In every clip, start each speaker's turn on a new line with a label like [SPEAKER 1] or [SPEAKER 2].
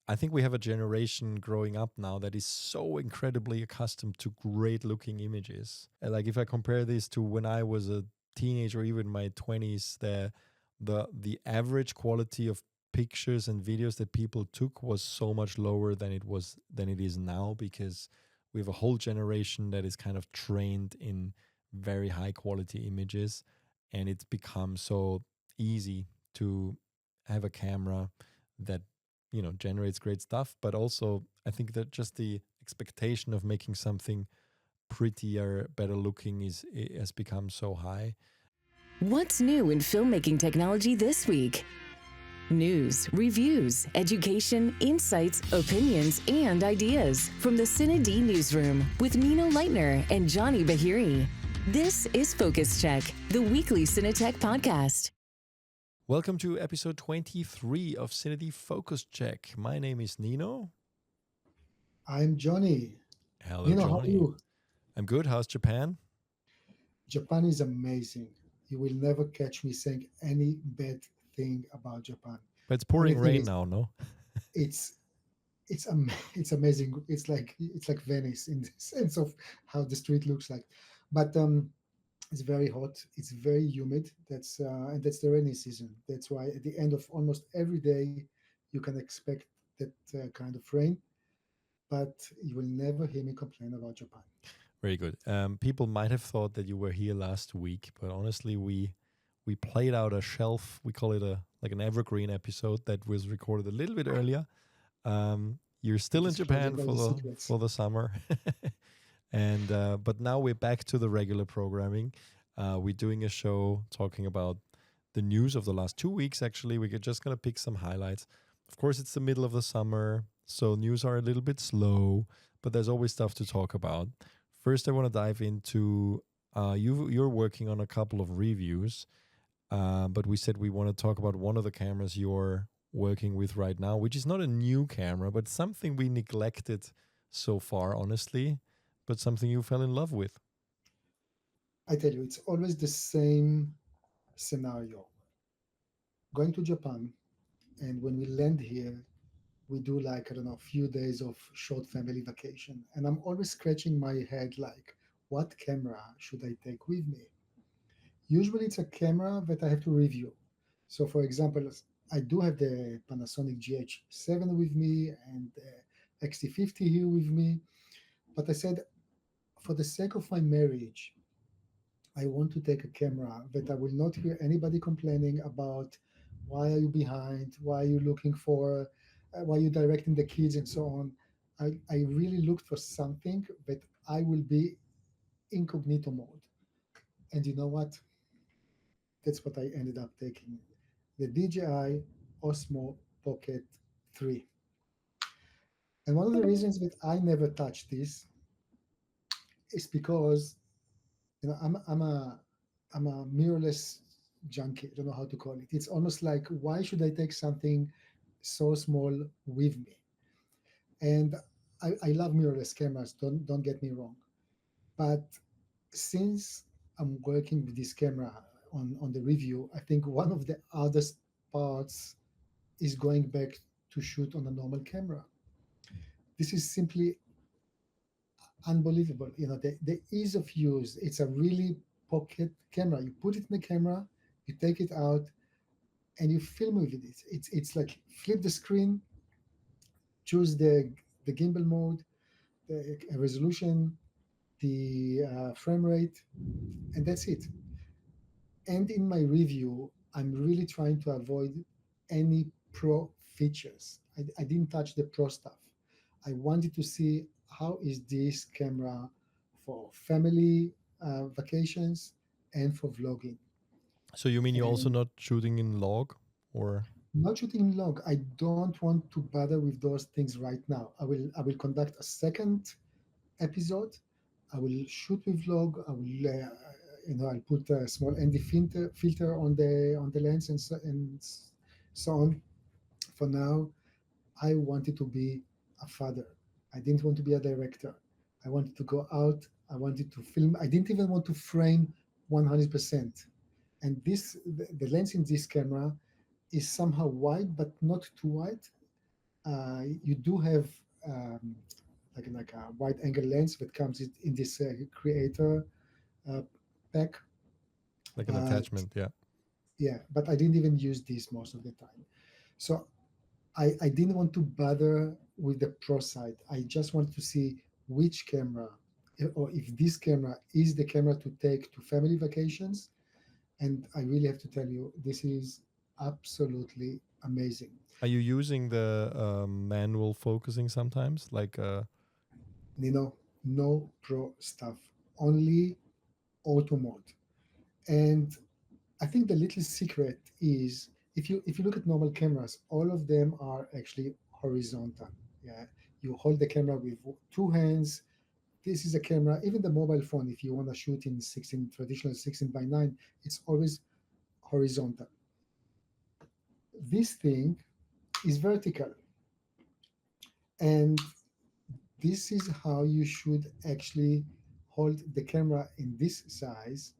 [SPEAKER 1] I think we have a generation growing up now that is so incredibly accustomed to great looking images. Like if I compare this to when I was a teenager, or even my 20s, the average quality of pictures and videos that people took was so much lower than it is now, because we have a whole generation that is kind of trained in very high quality images, and it's become so easy to have a camera that generates great stuff. But also I think that just the expectation of making something prettier, better looking has become so high.
[SPEAKER 2] What's new in filmmaking technology this week? News, reviews, education, insights, opinions, and ideas from the CineD Newsroom with Nino and Johnnie Bahiri. This is Focus Check, the weekly Cinetech podcast.
[SPEAKER 1] Welcome to episode 23 of CineD Focus Check. My name is Nino.
[SPEAKER 3] I'm Johnny.
[SPEAKER 1] Hello,
[SPEAKER 3] Nino,
[SPEAKER 1] Johnny.
[SPEAKER 3] how are you?
[SPEAKER 1] I'm good. How's Japan?
[SPEAKER 3] Japan is amazing. You will never catch me saying any bad thing about Japan.
[SPEAKER 1] But it's pouring rain now, no?
[SPEAKER 3] It's amazing. It's like Venice in the sense of how the street looks like. But it's very hot. It's very humid. And that's the rainy season. That's why at the end of almost every day you can expect that kind of rain. But you will never hear me complain about Japan.
[SPEAKER 1] Very good. People might have thought that you were here last week, but honestly, we played out a shelf. We call it like an evergreen episode that was recorded a little bit earlier. You're still in Japan for the summer, and but now we're back to the regular programming. We're doing a show talking about the news of the last 2 weeks. Actually, we're just gonna pick some highlights. Of course, it's the middle of the summer, so news are a little bit slow, but there's always stuff to talk about. First, I want to dive into you're working on a couple of reviews, but we said we want to talk about one of the cameras you're working with right now, which is not a new camera, but something we neglected so far, honestly, but something you fell in love with.
[SPEAKER 3] I tell you, it's always the same scenario. Going to Japan, and when we land here, we do like, I don't know, a few days of short family vacation. And I'm always scratching my head like, what camera should I take with me? Usually it's a camera that I have to review. So for example, I do have the Panasonic GH7 with me and the XT50 here with me. But I said, for the sake of my marriage, I want to take a camera that I will not hear anybody complaining about. Why are you behind? Why are you looking for? Why are you directing the kids and so on? I really looked for something that I will be incognito mode. And you know what? That's what I ended up taking. The DJI Osmo Pocket 3. And one of the reasons that I never touched this is because I'm a mirrorless junkie. I don't know how to call it. It's almost like, why should I take something so small with me? And I love mirrorless cameras. Don't get me wrong, but since I'm working with this camera on the review, I think one of the hardest parts is going back to shoot on a normal camera. This is simply unbelievable. The ease of use. It's a really pocket camera. You put it in the camera, you take it out, and you film with it. It's like flip the screen, choose the gimbal mode, the resolution, the frame rate, and that's it. And in my review, I'm really trying to avoid any pro features. I didn't touch the pro stuff. I wanted to see how is this camera for family vacations and for vlogging.
[SPEAKER 1] So you mean you're also not shooting in log, or?
[SPEAKER 3] Not shooting in log. I don't want to bother with those things right now. I will conduct a second episode. I will shoot with log. I will I'll put a small ND filter on the lens and so on. For now, I wanted to be a father. I didn't want to be a director. I wanted to go out. I wanted to film. I didn't even want to frame 100%. And the lens in this camera is somehow wide, but not too wide. you do have um, like a wide angle lens that comes in this creator uh, pack.
[SPEAKER 1] Like an
[SPEAKER 3] Uh,
[SPEAKER 1] attachment, yeah.
[SPEAKER 3] yeah, but I didn't even use this most of the time. So I didn't want to bother with the pro side. I just wanted to see which camera, or if this camera is the camera to take to family vacations. And I really have to tell you, this is absolutely amazing.
[SPEAKER 1] Are you using the manual focusing sometimes?
[SPEAKER 3] Nino, no pro stuff, only auto mode. And I think the little secret is if you look at normal cameras, all of them are actually horizontal. Yeah, you hold the camera with two hands. This is a camera. Even the mobile phone, if you want to shoot in 16 traditional 16:9, it's always horizontal. This thing is vertical, and this is how you should actually hold the camera in this size.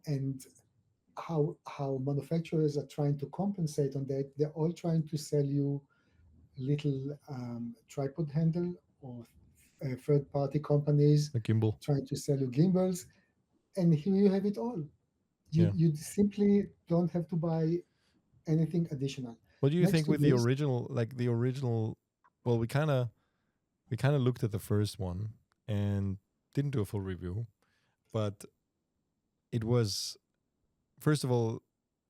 [SPEAKER 3] And how manufacturers are trying to compensate on that, they're all trying to sell you little tripod handle, or third party companies
[SPEAKER 1] The gimbal.
[SPEAKER 3] trying to sell you gimbals, and here you have it all.
[SPEAKER 1] Yeah.
[SPEAKER 3] You simply don't have to buy anything additional.
[SPEAKER 1] What do you
[SPEAKER 3] Next
[SPEAKER 1] think
[SPEAKER 3] to
[SPEAKER 1] with the
[SPEAKER 3] this,
[SPEAKER 1] original? Like the original. Well, we kind of looked at the first one and didn't do a full review, but it was, first of all,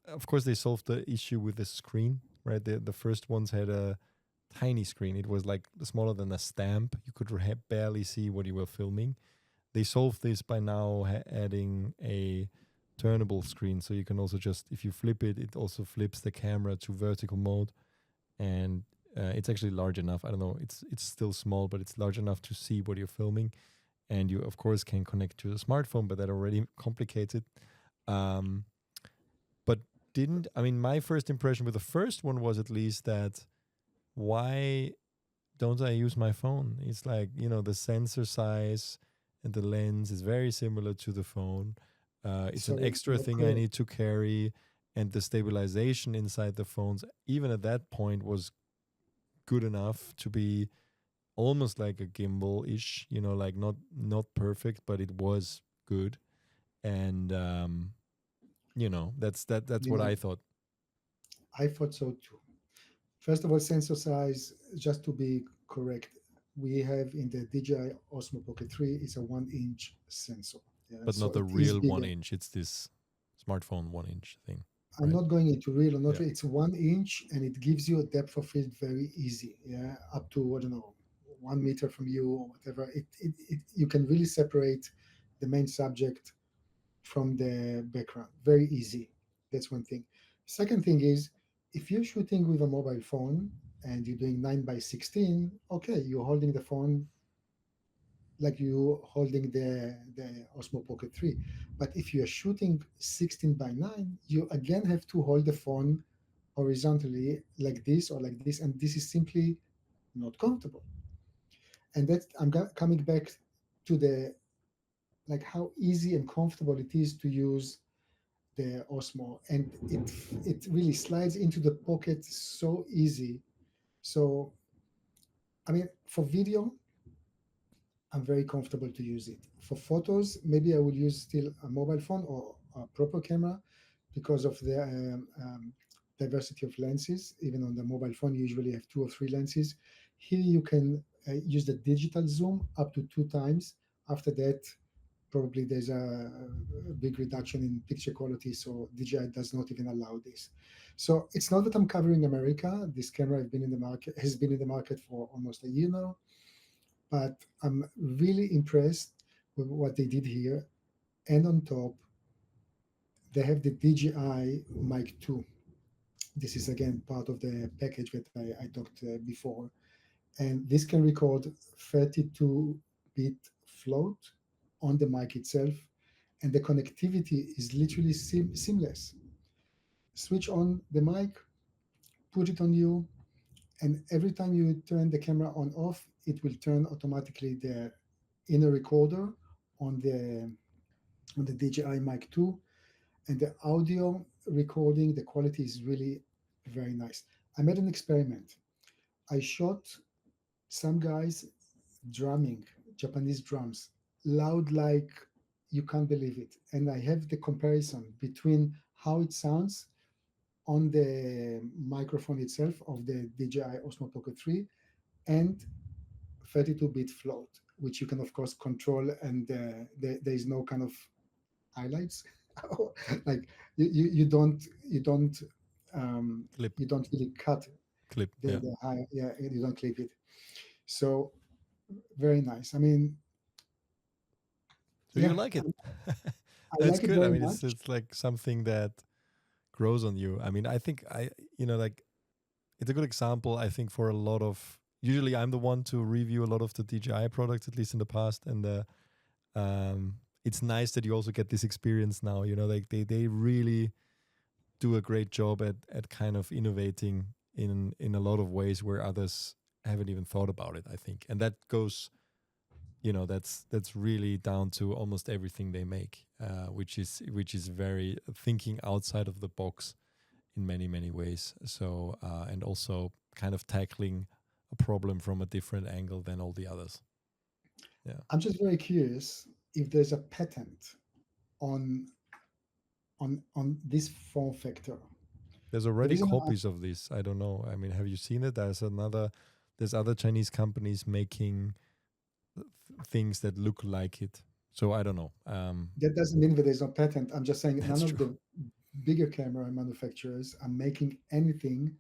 [SPEAKER 1] of course they solved the issue with the screen, right? The first ones had a tiny screen. It was like smaller than a stamp. You could barely see what you were filming. They solved this by now adding a turnable screen, so you can also just, if you flip it, it also flips the camera to vertical mode, and it's actually large enough. I don't know, it's still small, but it's large enough to see what you're filming, and you of course can connect to the smartphone, but that already complicates it. Um, but didn't I mean my first impression with the first one was at least that why don't I use my phone? It's like, the sensor size and the lens is very similar to the phone. It's an
[SPEAKER 3] sorry,
[SPEAKER 1] extra thing I need to carry. And the stabilization inside the phones, even at that point, was good enough to be almost like a gimbal ish, like not perfect, but it was good. And, that's
[SPEAKER 3] you
[SPEAKER 1] what
[SPEAKER 3] know,
[SPEAKER 1] I thought.
[SPEAKER 3] I thought so too. First of all, sensor size, just to be correct, we have in the DJI Osmo Pocket 3 is a 1 inch sensor. Yeah,
[SPEAKER 1] But
[SPEAKER 3] so
[SPEAKER 1] not the
[SPEAKER 3] it is
[SPEAKER 1] real one
[SPEAKER 3] bigger.
[SPEAKER 1] inch. It's this smartphone 1 inch thing,
[SPEAKER 3] I'm
[SPEAKER 1] right?
[SPEAKER 3] not going into real or not
[SPEAKER 1] Yeah.
[SPEAKER 3] real. It's 1 inch, and it gives you a depth of field very easy. Yeah, up to, I don't know, 1 meter from you or whatever. You can really separate the main subject from the background. Very easy. That's one thing. Second thing is, if you're shooting with a mobile phone and you're doing 9:16, okay, you're holding the phone like you holding the Osmo Pocket 3. But if you're shooting 16:9, you again have to hold the phone horizontally like this or like this, and this is simply not comfortable. And that coming back to the like how easy and comfortable it is to use the Osmo, and it really slides into the pocket so easy. So I mean, for video, I'm very comfortable to use it. For photos, maybe I will use still a mobile phone or a proper camera because of the diversity of lenses. Even on the mobile phone, you usually have two or three lenses. Here you can use the digital zoom up to 2 times. After that, probably there's a big reduction in picture quality, so DJI does not even allow this. So it's not that I'm covering America. This camera has been in the market for almost a year now, but I'm really impressed with what they did here. And on top, they have the DJI Mic 2. This is again part of the package that I talked before. And this can record 32-bit float on the mic itself. And the connectivity is literally seamless. Switch on the mic, put it on you, and every time you turn the camera on off, it will turn automatically the inner recorder on the on the DJI Mic 2, and the audio recording, the quality is really very nice. I made an experiment. I shot some guys drumming, Japanese drums, loud like you can't believe it. And I have the comparison between how it sounds on the microphone itself of the DJI Osmo Pocket 3 and 32-bit float, which you can of course control, and there is no kind of highlights. Like you don't
[SPEAKER 1] Clip,
[SPEAKER 3] you don't really cut
[SPEAKER 1] clip. Yeah.
[SPEAKER 3] the high, yeah, you don't clip it. So very nice. I mean,
[SPEAKER 1] So you
[SPEAKER 3] yeah,
[SPEAKER 1] like it?
[SPEAKER 3] I
[SPEAKER 1] That's
[SPEAKER 3] like it
[SPEAKER 1] good. I
[SPEAKER 3] very
[SPEAKER 1] mean,
[SPEAKER 3] much.
[SPEAKER 1] it's like something that grows on you. I mean, I think like it's a good example. I think for a lot of usually I'm the one to review a lot of the DJI products, at least in the past, and it's nice that you also get this experience now. Like they really do a great job at kind of innovating in a lot of ways where others haven't even thought about it. I think, and that goes that's really down to almost everything they make, which is very thinking outside of the box in many ways. So and also kind of tackling a problem from a different angle than all the others. Yeah,
[SPEAKER 3] I'm just very curious if there's a patent on on this form factor.
[SPEAKER 1] there's
[SPEAKER 3] The
[SPEAKER 1] already
[SPEAKER 3] reason
[SPEAKER 1] copies of this. I don't know. I mean, have you seen it? There's other Chinese companies making things that look like it. So I don't know.
[SPEAKER 3] that doesn't mean that there's no patent. I'm just saying none
[SPEAKER 1] That's
[SPEAKER 3] of
[SPEAKER 1] true.
[SPEAKER 3] the bigger camera manufacturers are making anything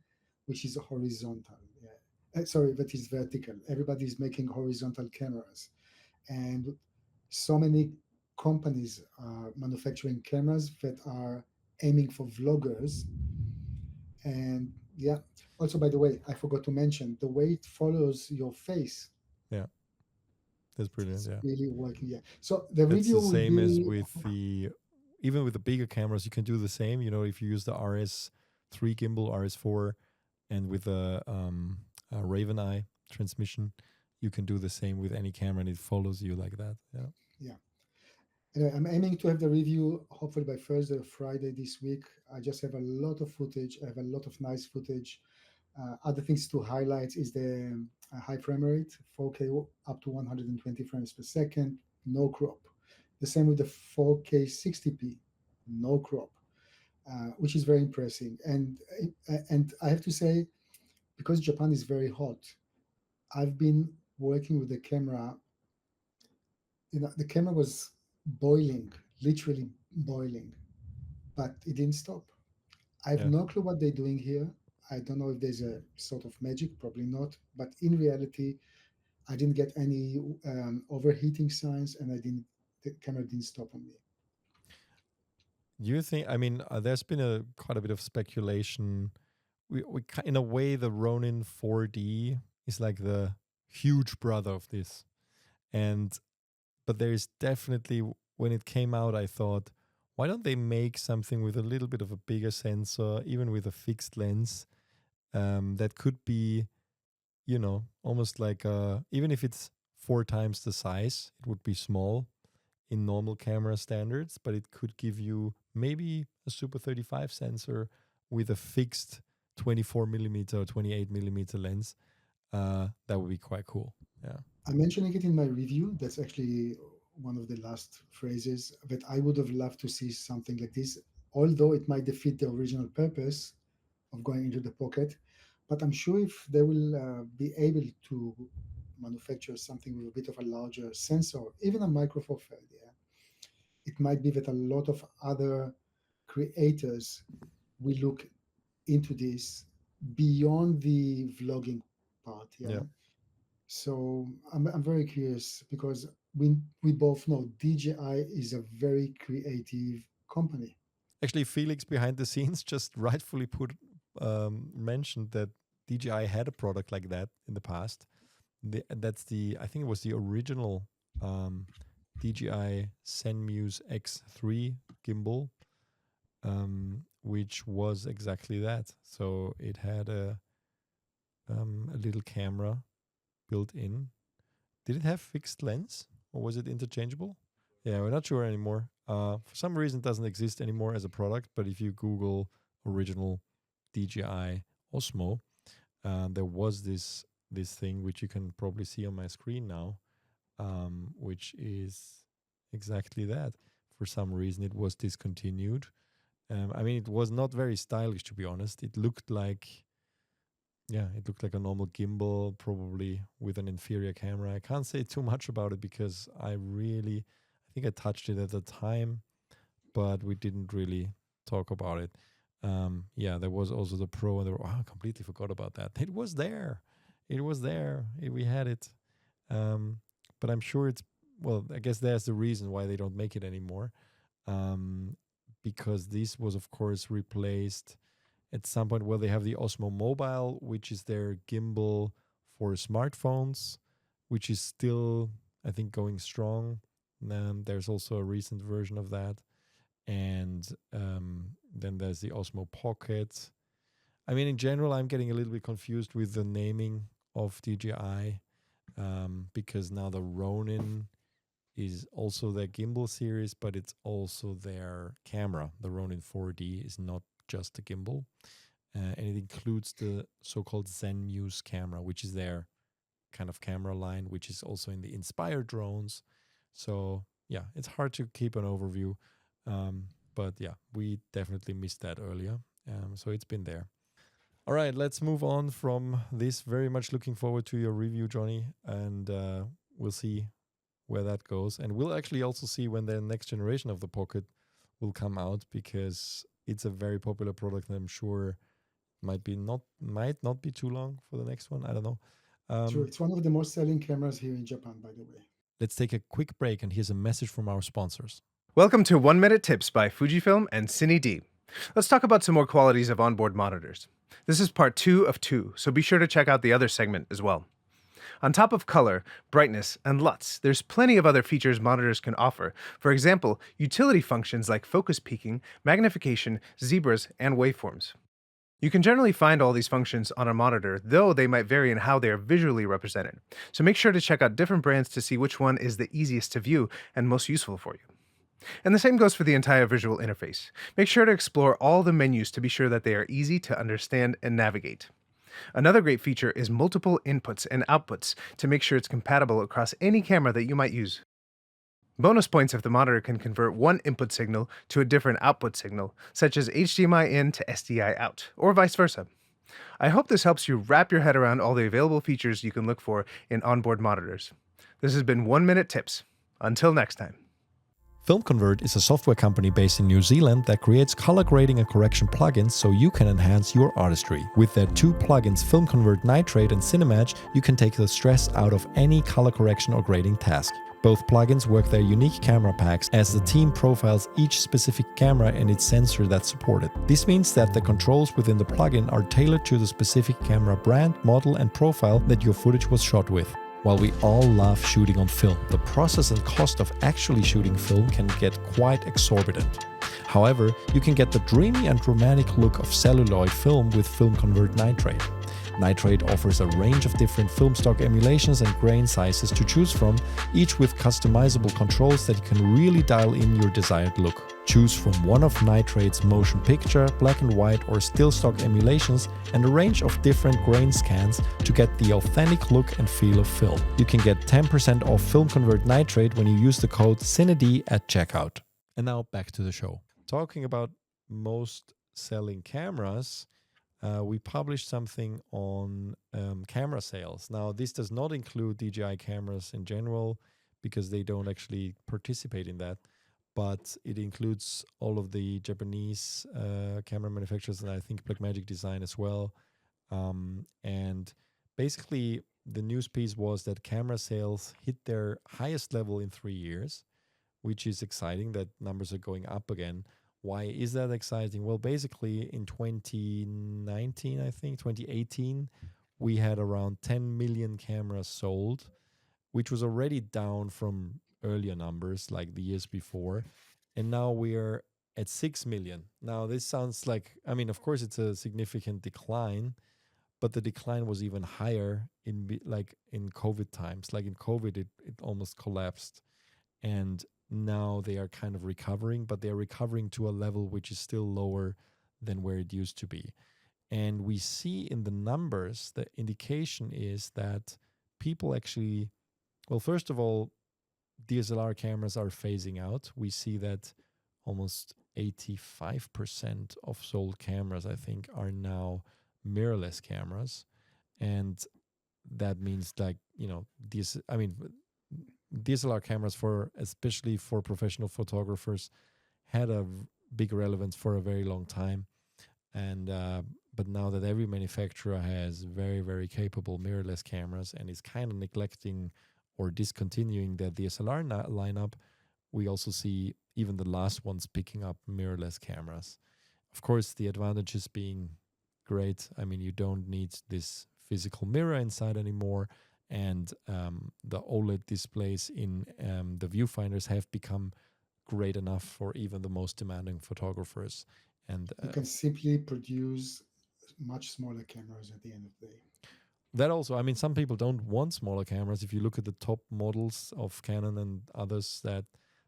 [SPEAKER 3] which is horizontal. Yeah. Sorry, that is vertical. Everybody's making horizontal cameras, and so many companies are manufacturing cameras that are aiming for vloggers. And yeah, also by the way, I forgot to mention the way it follows your face.
[SPEAKER 1] Yeah, that's brilliant.
[SPEAKER 3] It's
[SPEAKER 1] Yeah.
[SPEAKER 3] really working. Yeah. So the
[SPEAKER 1] That's
[SPEAKER 3] review
[SPEAKER 1] the
[SPEAKER 3] will
[SPEAKER 1] same as
[SPEAKER 3] be
[SPEAKER 1] with even with the bigger cameras, you can do the same. If you use the RS3 gimbal, RS4, and with a Raven Eye transmission, you can do the same with any camera, and it follows you like that. Yeah.
[SPEAKER 3] yeah. Anyway, I'm aiming to have the review hopefully by Thursday or Friday this week. I just have a lot of footage. I have a lot of nice footage. Other things to highlight is the high frame rate, 4K up to 120 frames per second, no crop. The same with the 4K 60p, no crop, which is very impressive. And I have to say, because Japan is very hot, I've been working with the camera. The camera was boiling, literally boiling, but it didn't stop. I have
[SPEAKER 1] Yeah.
[SPEAKER 3] no clue what they're doing here. I don't know if there's a sort of magic, probably not. But in reality, I didn't get any overheating signs, and the camera didn't stop on me.
[SPEAKER 1] Do you think? I mean, there's been quite a bit of speculation. In a way, the Ronin 4D is like the huge brother of this, and but there is definitely when it came out, I thought, why don't they make something with a little bit of a bigger sensor, even with a fixed lens, that could be, almost like even if it's 4 times the size, it would be small in normal camera standards, but it could give you maybe a Super 35 sensor with a fixed 24 millimeter or 28 millimeter lens. That would be quite cool. Yeah.
[SPEAKER 3] I'm mentioning it in my review. That's actually one of the last phrases that I would have loved to see something like this, although it might defeat the original purpose of going into the pocket. But I'm sure if they will be able to manufacture something with a bit of a larger sensor, even a micro four third, yeah, it might be that a lot of other creators will look into this beyond the vlogging part, yeah.
[SPEAKER 1] Yeah.
[SPEAKER 3] So I'm very curious because we both know DJI is a very creative company.
[SPEAKER 1] Actually, Felix behind the scenes just rightfully mentioned that DJI had a product like that in the past. I think it was the original DJI Zenmuse X3 gimbal, which was exactly that. So it had a little camera built in. Did it have fixed lens or was it interchangeable? Yeah, we're not sure anymore. For some reason, it doesn't exist anymore as a product. But if you Google original DJI Osmo, there was this thing which you can probably see on my screen now, which is exactly that. For some reason, it was discontinued. I mean, it was not very stylish, to be honest. It looked like a normal gimbal, probably with an inferior camera. I can't say too much about it because I think I touched it at the time, but we didn't really talk about it. There was also the Pro, and I completely forgot about that. It was there. We had it. But I'm sure I guess there's the reason why they don't make it anymore. Because this was, of course, replaced at some point. Well, they have the Osmo Mobile, which is their gimbal for smartphones, which is still, I think, going strong. There's also a recent version of that. And then there's the Osmo Pocket. I mean, in general, I'm getting a little bit confused with the naming of DJI, because now the Ronin is also their gimbal series, but it's also their camera. The Ronin 4D is not just a gimbal, and it includes the so-called Zen Muse camera, which is their kind of camera line, which is also in the Inspire drones. So yeah, it's hard to keep an overview, but yeah, we definitely missed that earlier. So it's been there. All right, let's move on from this. Very much looking forward to your review, Johnny, and we'll see where that goes. And we'll actually also see when the next generation of the Pocket will come out, because it's a very popular product, and I'm sure might not be too long for the next one. I don't know.
[SPEAKER 3] Sure, it's one of the most selling cameras here in Japan, by the way.
[SPEAKER 1] Let's take a quick break, and here's a message from our sponsors.
[SPEAKER 4] Welcome to 1 Minute Tips by Fujifilm and CineD. Let's talk about some more qualities of onboard monitors. This is part 2 of 2, so be sure to check out the other segment as well. On top of color, brightness, and LUTs, there's plenty of other features monitors can offer. For example, utility functions like focus peaking, magnification, zebras, and waveforms. You can generally find all these functions on a monitor, though they might vary in how they are visually represented. So make sure to check out different brands to see which one is the easiest to view and most useful for you. And the same goes for the entire visual interface. Make sure to explore all the menus to be sure that they are easy to understand and navigate. Another great feature is multiple inputs and outputs to make sure it's compatible across any camera that you might use. Bonus points if the monitor can convert one input signal to a different output signal, such as HDMI in to SDI out, or vice versa. I hope this helps you wrap your head around all the available features you can look for in onboard monitors. This has been 1 Minute Tips. Until next time.
[SPEAKER 1] Film Convert is a software company based in New Zealand that creates color grading and correction plugins so you can enhance your artistry. With their 2 plugins, Film Convert Nitrate and Cinematch, you can take the stress out of any color correction or grading task. Both plugins work their unique camera packs as the team profiles each specific camera and its sensor that's supported. This means that the controls within the plugin are tailored to the specific camera brand, model, and profile that your footage was shot with. While we all love shooting on film, the process and cost of actually shooting film can get quite exorbitant. However, you can get the dreamy and romantic look of celluloid film with Film Convert Nitrate. Nitrate offers a range of different film stock emulations and grain sizes to choose from, each with customizable controls that you can really dial in your desired look. Choose from one of Nitrate's motion picture, black and white, or still stock emulations, and a range of different grain scans to get the authentic look and feel of film. You can get 10% off Film Convert Nitrate when you use the code CineD at checkout. And now back to the show. Talking about most selling cameras, we published something on camera sales. Now, this does not include DJI cameras in general because they don't actually participate in that, but it includes all of the Japanese camera manufacturers, and I think Blackmagic Design as well. And basically, the news piece was that camera sales hit their highest level in 3 years, which is exciting that numbers are going up again. Why is that exciting? Well, basically in 2019, I think, 2018, we had around 10 million cameras sold, which was already down from earlier numbers like the years before. And now we're at 6 million. Now, this sounds like, I mean, of course, it's a significant decline, but the decline was even higher in COVID times. Like in COVID, it almost collapsed. And now they are kind of recovering, but they're recovering to a level which is still lower than where it used to be. And we see in the numbers, the indication is that people actually, well, first of all, DSLR cameras are phasing out. We see that almost 85% of sold cameras, I think, are now mirrorless cameras. And that means DSLR cameras especially for professional photographers had a big relevance for a very long time. And but now that every manufacturer has very, very capable mirrorless cameras and is kind of neglecting or discontinuing their DSLR lineup, we also see even the last ones picking up mirrorless cameras. Of course, the advantages being great. I mean, you don't need this physical mirror inside anymore, and the OLED displays in the viewfinders have become great enough for even the most demanding photographers. And
[SPEAKER 3] you can simply produce much smaller cameras at the end of the day.
[SPEAKER 1] That also, I mean, some people don't want smaller cameras. If you look at the top models of Canon and others, that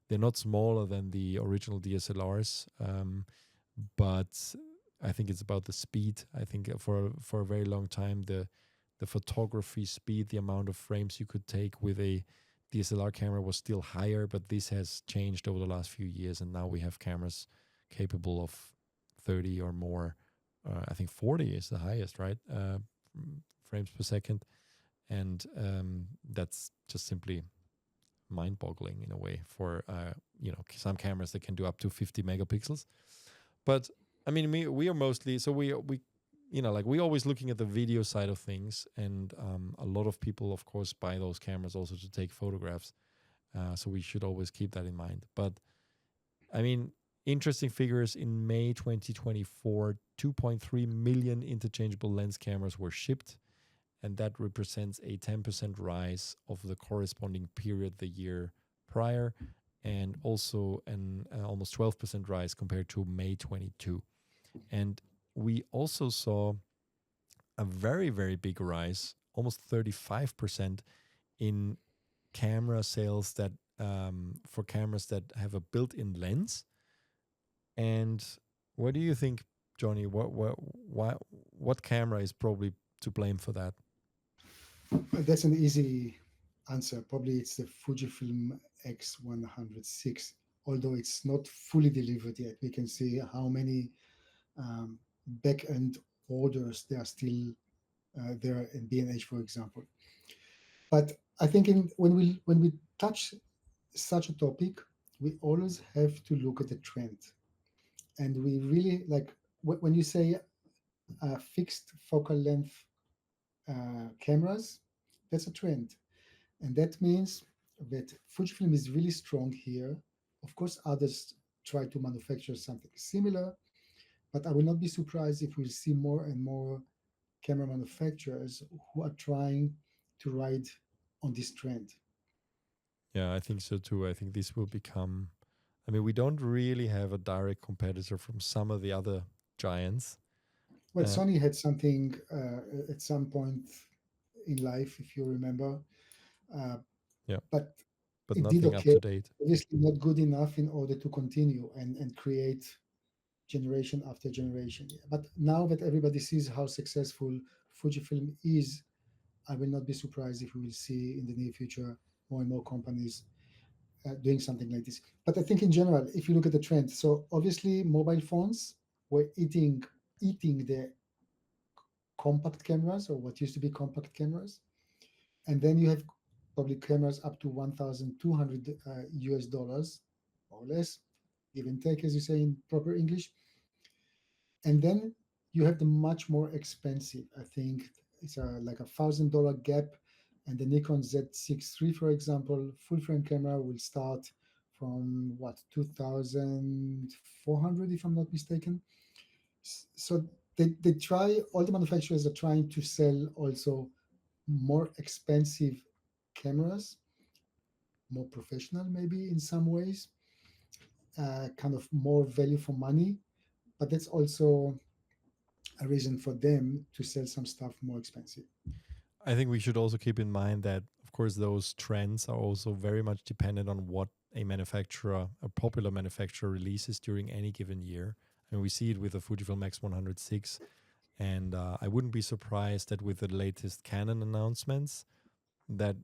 [SPEAKER 1] they're not smaller than the original DSLRs, but I think it's about the speed. I think for a very long time, the photography speed, the amount of frames you could take with a DSLR camera was still higher, but this has changed over the last few years, and now we have cameras capable of 30 or more. I think 40 is the highest, right? Frames per second, and that's just simply mind-boggling in a way for some cameras that can do up to 50 megapixels. But I mean, we are mostly we always looking at the video side of things, and a lot of people, of course, buy those cameras also to take photographs. So we should always keep that in mind. But I mean, interesting figures in May 2024, 2.3 million interchangeable lens cameras were shipped, and that represents a 10% rise of the corresponding period the year prior, and also an almost 12% rise compared to May 22. And we also saw a very, very big rise, almost 35% in camera sales that for cameras that have a built-in lens. And what do you think, Johnny? What camera is probably to blame for that?
[SPEAKER 3] That's an easy answer. Probably it's the Fujifilm X106, although it's not fully delivered yet. We can see how many back-end orders there are still there in B&H, for example. But I think when we touch such a topic, we always have to look at the trend. And we really, like, when you say fixed focal length cameras, that's a trend. And that means that Fujifilm is really strong here. Of course, others try to manufacture something similar, but I will not be surprised if we'll see more and more camera manufacturers who are trying to ride on this trend.
[SPEAKER 1] Yeah, I think so too. I think this will become, I mean, we don't really have a direct competitor from some of the other giants.
[SPEAKER 3] Well, Sony had something at some point in life, if you remember. But it
[SPEAKER 1] nothing
[SPEAKER 3] did
[SPEAKER 1] up
[SPEAKER 3] okay.
[SPEAKER 1] to date.
[SPEAKER 3] Obviously not good enough in order to continue and create generation after generation. But now that everybody sees how successful Fujifilm is, I will not be surprised if we will see in the near future more and more companies doing something like this. But I think in general, if you look at the trend, so obviously mobile phones were eating the compact cameras, or what used to be compact cameras. And then you have probably cameras up to $1,200 US dollars, or less, give and take, as you say in proper English. And then you have the much more expensive. I think it's like $1,000 gap. And the Nikon Z6 III, for example, full frame camera will start from what, 2,400, if I'm not mistaken. So they try, all the manufacturers are trying to sell also more expensive cameras, more professional maybe in some ways, kind of more value for money. But that's also a reason for them to sell some stuff more expensive.
[SPEAKER 1] I think we should also keep in mind that, of course, those trends are also very much dependent on what a popular manufacturer releases during any given year. And we see it with the Fujifilm X106. And I wouldn't be surprised that with the latest Canon announcements, that,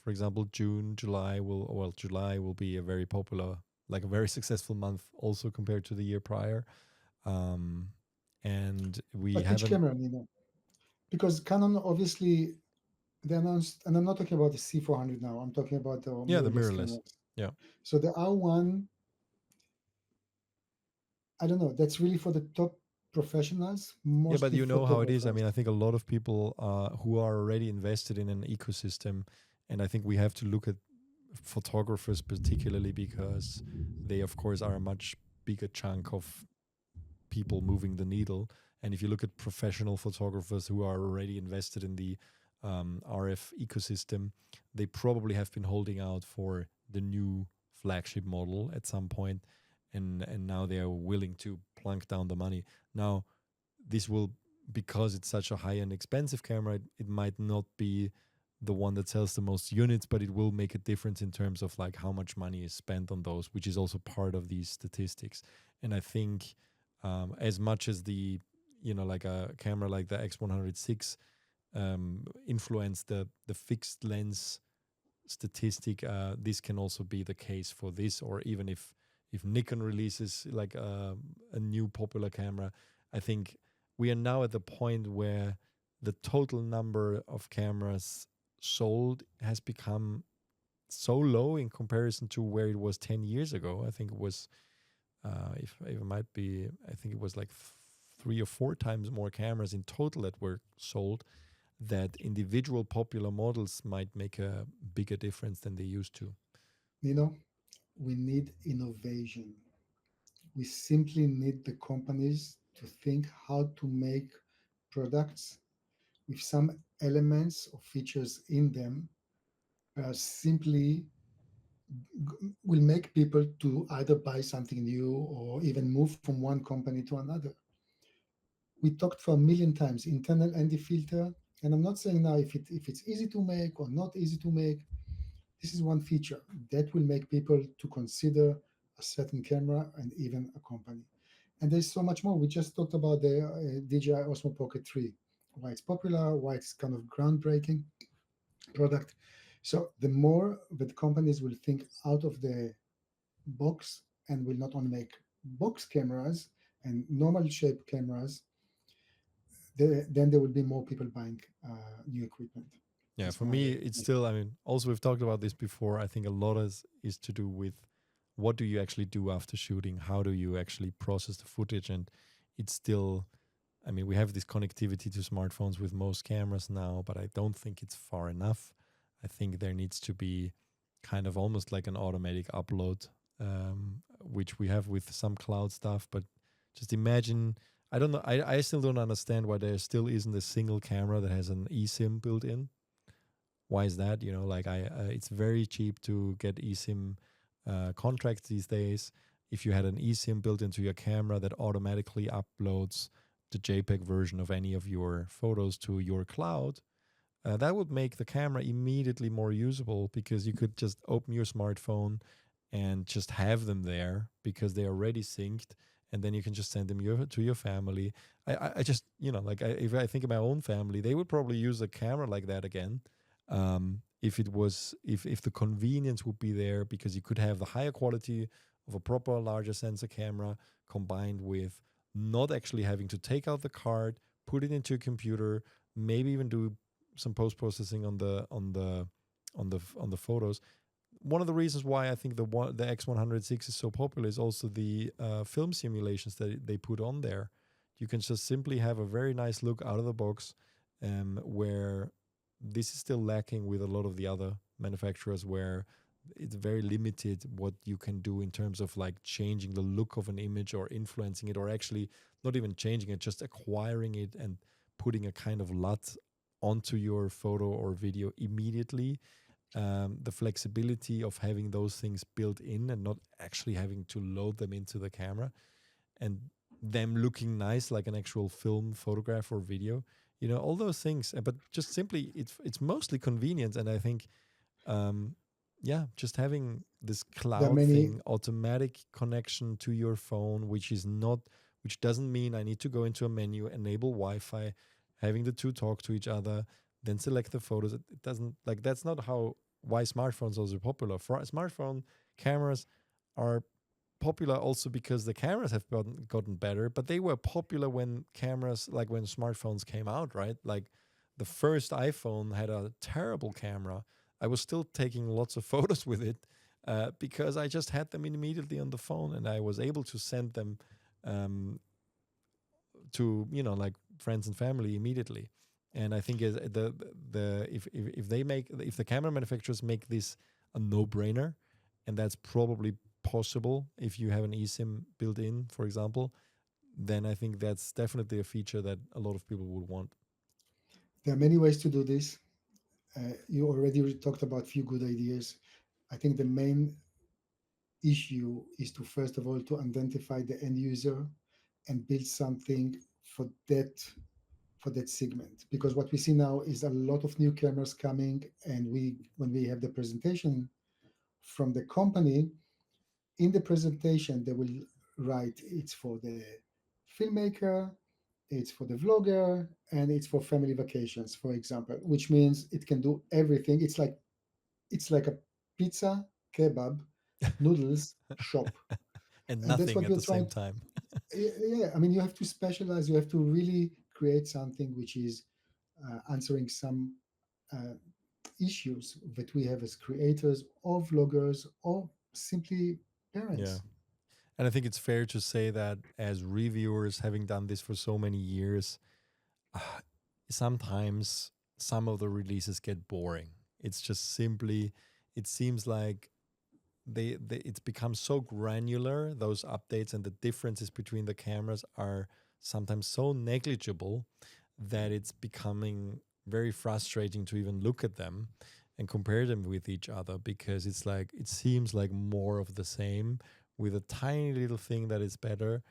[SPEAKER 1] for example, July will be a very popular, like a very successful month also compared to the year prior. And we
[SPEAKER 3] But which
[SPEAKER 1] haven't.
[SPEAKER 3] camera, Nino? Because Canon obviously they announced, and I'm not talking about the C400 now. I'm talking about the
[SPEAKER 1] Yeah, the
[SPEAKER 3] mirrorless
[SPEAKER 1] mirrorless.
[SPEAKER 3] cameras.
[SPEAKER 1] Yeah.
[SPEAKER 3] So the R1, I don't know. That's really for the top professionals,
[SPEAKER 1] Yeah, but
[SPEAKER 3] mostly
[SPEAKER 1] you know how it is. I
[SPEAKER 3] photographers.
[SPEAKER 1] mean, I think a lot of people who are already invested in an ecosystem, and I think we have to look at photographers particularly because they, of course, are a much bigger chunk of people moving the needle. And if you look at professional photographers who are already invested in the RF ecosystem, they probably have been holding out for the new flagship model at some point, and now they are willing to plunk down the money. Now, this will, because it's such a high-end expensive camera, it might not be the one that sells the most units, but it will make a difference in terms of like how much money is spent on those, which is also part of these statistics. And I think as much as the, like a camera like the X106 influenced the fixed lens statistic, this can also be the case for this, or even if Nikon releases like a new popular camera, I think we are now at the point where the total number of cameras sold has become so low in comparison to where it was 10 years ago. I think it was, if it might be, I think it was like 3 or 4 times more cameras in total that were sold, that individual popular models might make a bigger difference than they used to.
[SPEAKER 3] We need innovation. We simply need the companies to think how to make products with some elements or features in them simply will make people to either buy something new or even move from one company to another. We talked for a million times internal ND filter, and I'm not saying now if it's easy to make or not easy to make. This is one feature that will make people to consider a certain camera and even a company. And there's so much more. We just talked about the DJI Osmo Pocket 3, why it's popular, why it's kind of groundbreaking product. So the more that companies will think out of the box and will not only make box cameras and normal shaped cameras, then there will be more people buying new equipment.
[SPEAKER 1] Yeah,
[SPEAKER 3] That's
[SPEAKER 1] for
[SPEAKER 3] my-
[SPEAKER 1] me, it's still, I mean, also we've talked about this before. I think a lot is to do with what do you actually do after shooting? How do you actually process the footage? And it's still, I mean, we have this connectivity to smartphones with most cameras now, but I don't think it's far enough. I think there needs to be kind of almost like an automatic upload, which we have with some cloud stuff. But just imagine, I don't know, I still don't understand why there still isn't a single camera that has an eSIM built in. Why is that? Like it's very cheap to get eSIM contracts these days. If you had an eSIM built into your camera that automatically uploads the JPEG version of any of your photos to your cloud, that would make the camera immediately more usable, because you could just open your smartphone and just have them there because they're already synced, and then you can just send them to your family. I just, like if I think of my own family, they would probably use a camera like that again. If the convenience would be there, because you could have the higher quality of a proper larger sensor camera combined with not actually having to take out the card, put it into a computer, maybe even do some post-processing on the photos. One of the reasons why I think the X106 is so popular is also the film simulations that they put on there. You can just simply have a very nice look out of the box, where this is still lacking with a lot of the other manufacturers, where it's very limited what you can do in terms of like changing the look of an image or influencing it, or actually not even changing it, just acquiring it and putting a kind of LUT onto your photo or video immediately. The flexibility of having those things built in and not actually having to load them into the camera, and them looking nice like an actual film, photograph, or video. All those things, but just simply it's mostly convenience. And I think, just having this cloud
[SPEAKER 3] many-
[SPEAKER 1] thing, automatic connection to your phone, which is not which doesn't mean I need to go into a menu, enable Wi-Fi, having the two talk to each other, then select the photos. It doesn't, like, that's not why smartphones are so popular. Smartphone cameras are popular also because the cameras have gotten better, but they were popular when smartphones came out, right? Like the first iPhone had a terrible camera. I was still taking lots of photos with it because I just had them immediately on the phone, and I was able to send them to like friends and family immediately. And I think if the camera manufacturers make this a no-brainer, and that's probably possible if you have an eSIM built in, for example, then I think that's definitely a feature that a lot of people would want.
[SPEAKER 3] There are many ways to do this. You already talked about a few good ideas. I think the main issue is to, first of all, to identify the end user and build something for that segment. Because what we see now is a lot of new cameras coming, and when we have the presentation from the company, in the presentation they will write it's for the filmmaker, it's for the vlogger, and it's for family vacations, for example, which means it can do everything. It's like a pizza, kebab, noodles shop.
[SPEAKER 1] And
[SPEAKER 3] And that's
[SPEAKER 1] nothing
[SPEAKER 3] what
[SPEAKER 1] at
[SPEAKER 3] we're
[SPEAKER 1] the same
[SPEAKER 3] trying.
[SPEAKER 1] time.
[SPEAKER 3] Yeah, I mean, you have to specialize. You have to really create something which is answering some issues that we have as creators or vloggers or simply
[SPEAKER 1] Yeah.
[SPEAKER 3] parents.
[SPEAKER 1] And I think it's fair to say that as reviewers, having done this for so many years, sometimes some of the releases get boring. It's just simply, it seems like it's become so granular, those updates, and the differences between the cameras are sometimes so negligible that it's becoming very frustrating to even look at them and compare them with each other, because it's like, it seems like more of the same with a tiny little thing that is better,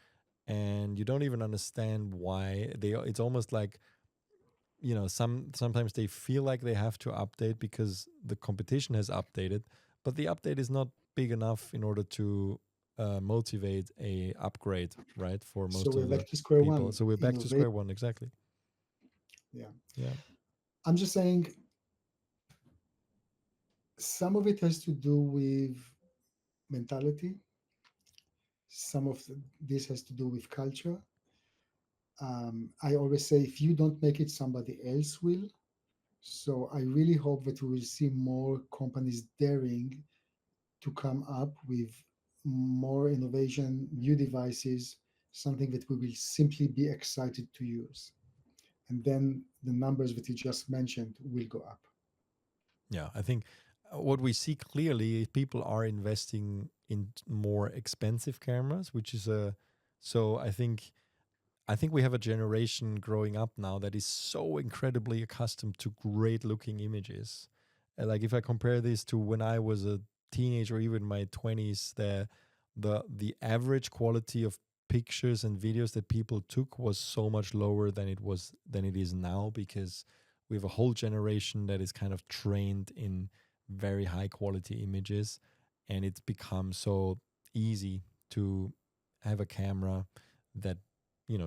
[SPEAKER 1] and you don't even understand why it's almost like, sometimes they feel like they have to update because the competition has updated, but the update is not big enough in order to motivate a upgrade, right, for
[SPEAKER 3] So
[SPEAKER 1] most
[SPEAKER 3] we're
[SPEAKER 1] of the
[SPEAKER 3] back to square
[SPEAKER 1] people.
[SPEAKER 3] one.
[SPEAKER 1] So we're back to
[SPEAKER 3] Innovate.
[SPEAKER 1] square one, exactly.
[SPEAKER 3] Yeah.
[SPEAKER 1] Yeah.
[SPEAKER 3] I'm just saying some of it has to do with mentality. Some of this has to do with culture. I always say if you don't make it, somebody else will. So I really hope that we will see more companies daring to come up with more innovation, new devices, something that we will simply be excited to use. And then the numbers that you just mentioned will go up.
[SPEAKER 1] Yeah, I think what we see clearly is people are investing in more expensive cameras, which is so I think we have a generation growing up now that is so incredibly accustomed to great looking images. Like if I compare this to when I was a teenager, or even my 20s, the average quality of pictures and videos that people took was so much lower than it is now, because we have a whole generation that is kind of trained in very high quality images, and it's become so easy to have a camera that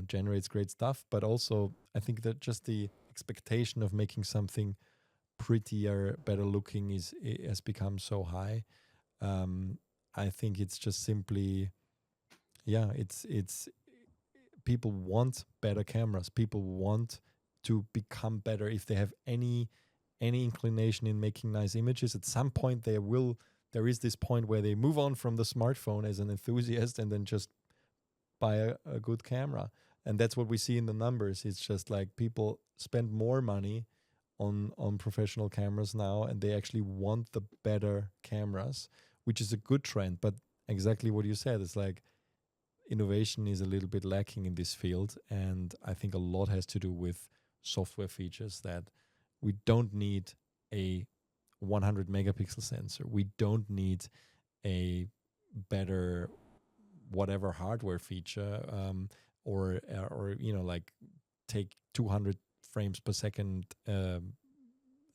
[SPEAKER 1] generates great stuff. But also I think that just the expectation of making something prettier, better looking has become so high. I think it's just simply, yeah, it's people want better cameras. People want to become better. If they have any inclination in making nice images, at some point there is this point where they move on from the smartphone as an enthusiast and then just buy a good camera. And that's what we see in the numbers. It's just like people spend more money on professional cameras now, and they actually want the better cameras, which is a good trend. But exactly what you said, it's like innovation is a little bit lacking in this field, and I think a lot has to do with software features, that we don't need a 100 megapixel sensor. We don't need a better whatever hardware feature, or like take 200 frames per second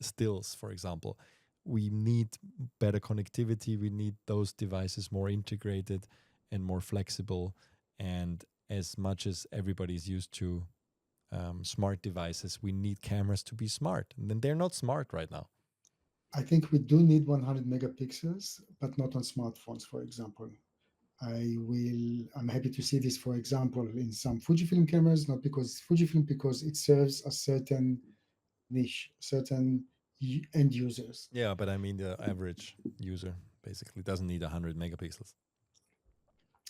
[SPEAKER 1] stills, for example. We need better connectivity. We need those devices more integrated and more flexible, and as much as everybody's used to smart devices, we need cameras to be smart. And then they're not smart right now.
[SPEAKER 3] I think we do need 100 megapixels, but not on smartphones, for example. I'm happy to see this, for example, in some Fujifilm cameras, not because Fujifilm, because it serves a certain niche, certain end users.
[SPEAKER 1] Yeah, but I mean the average user basically doesn't need 100 megapixels.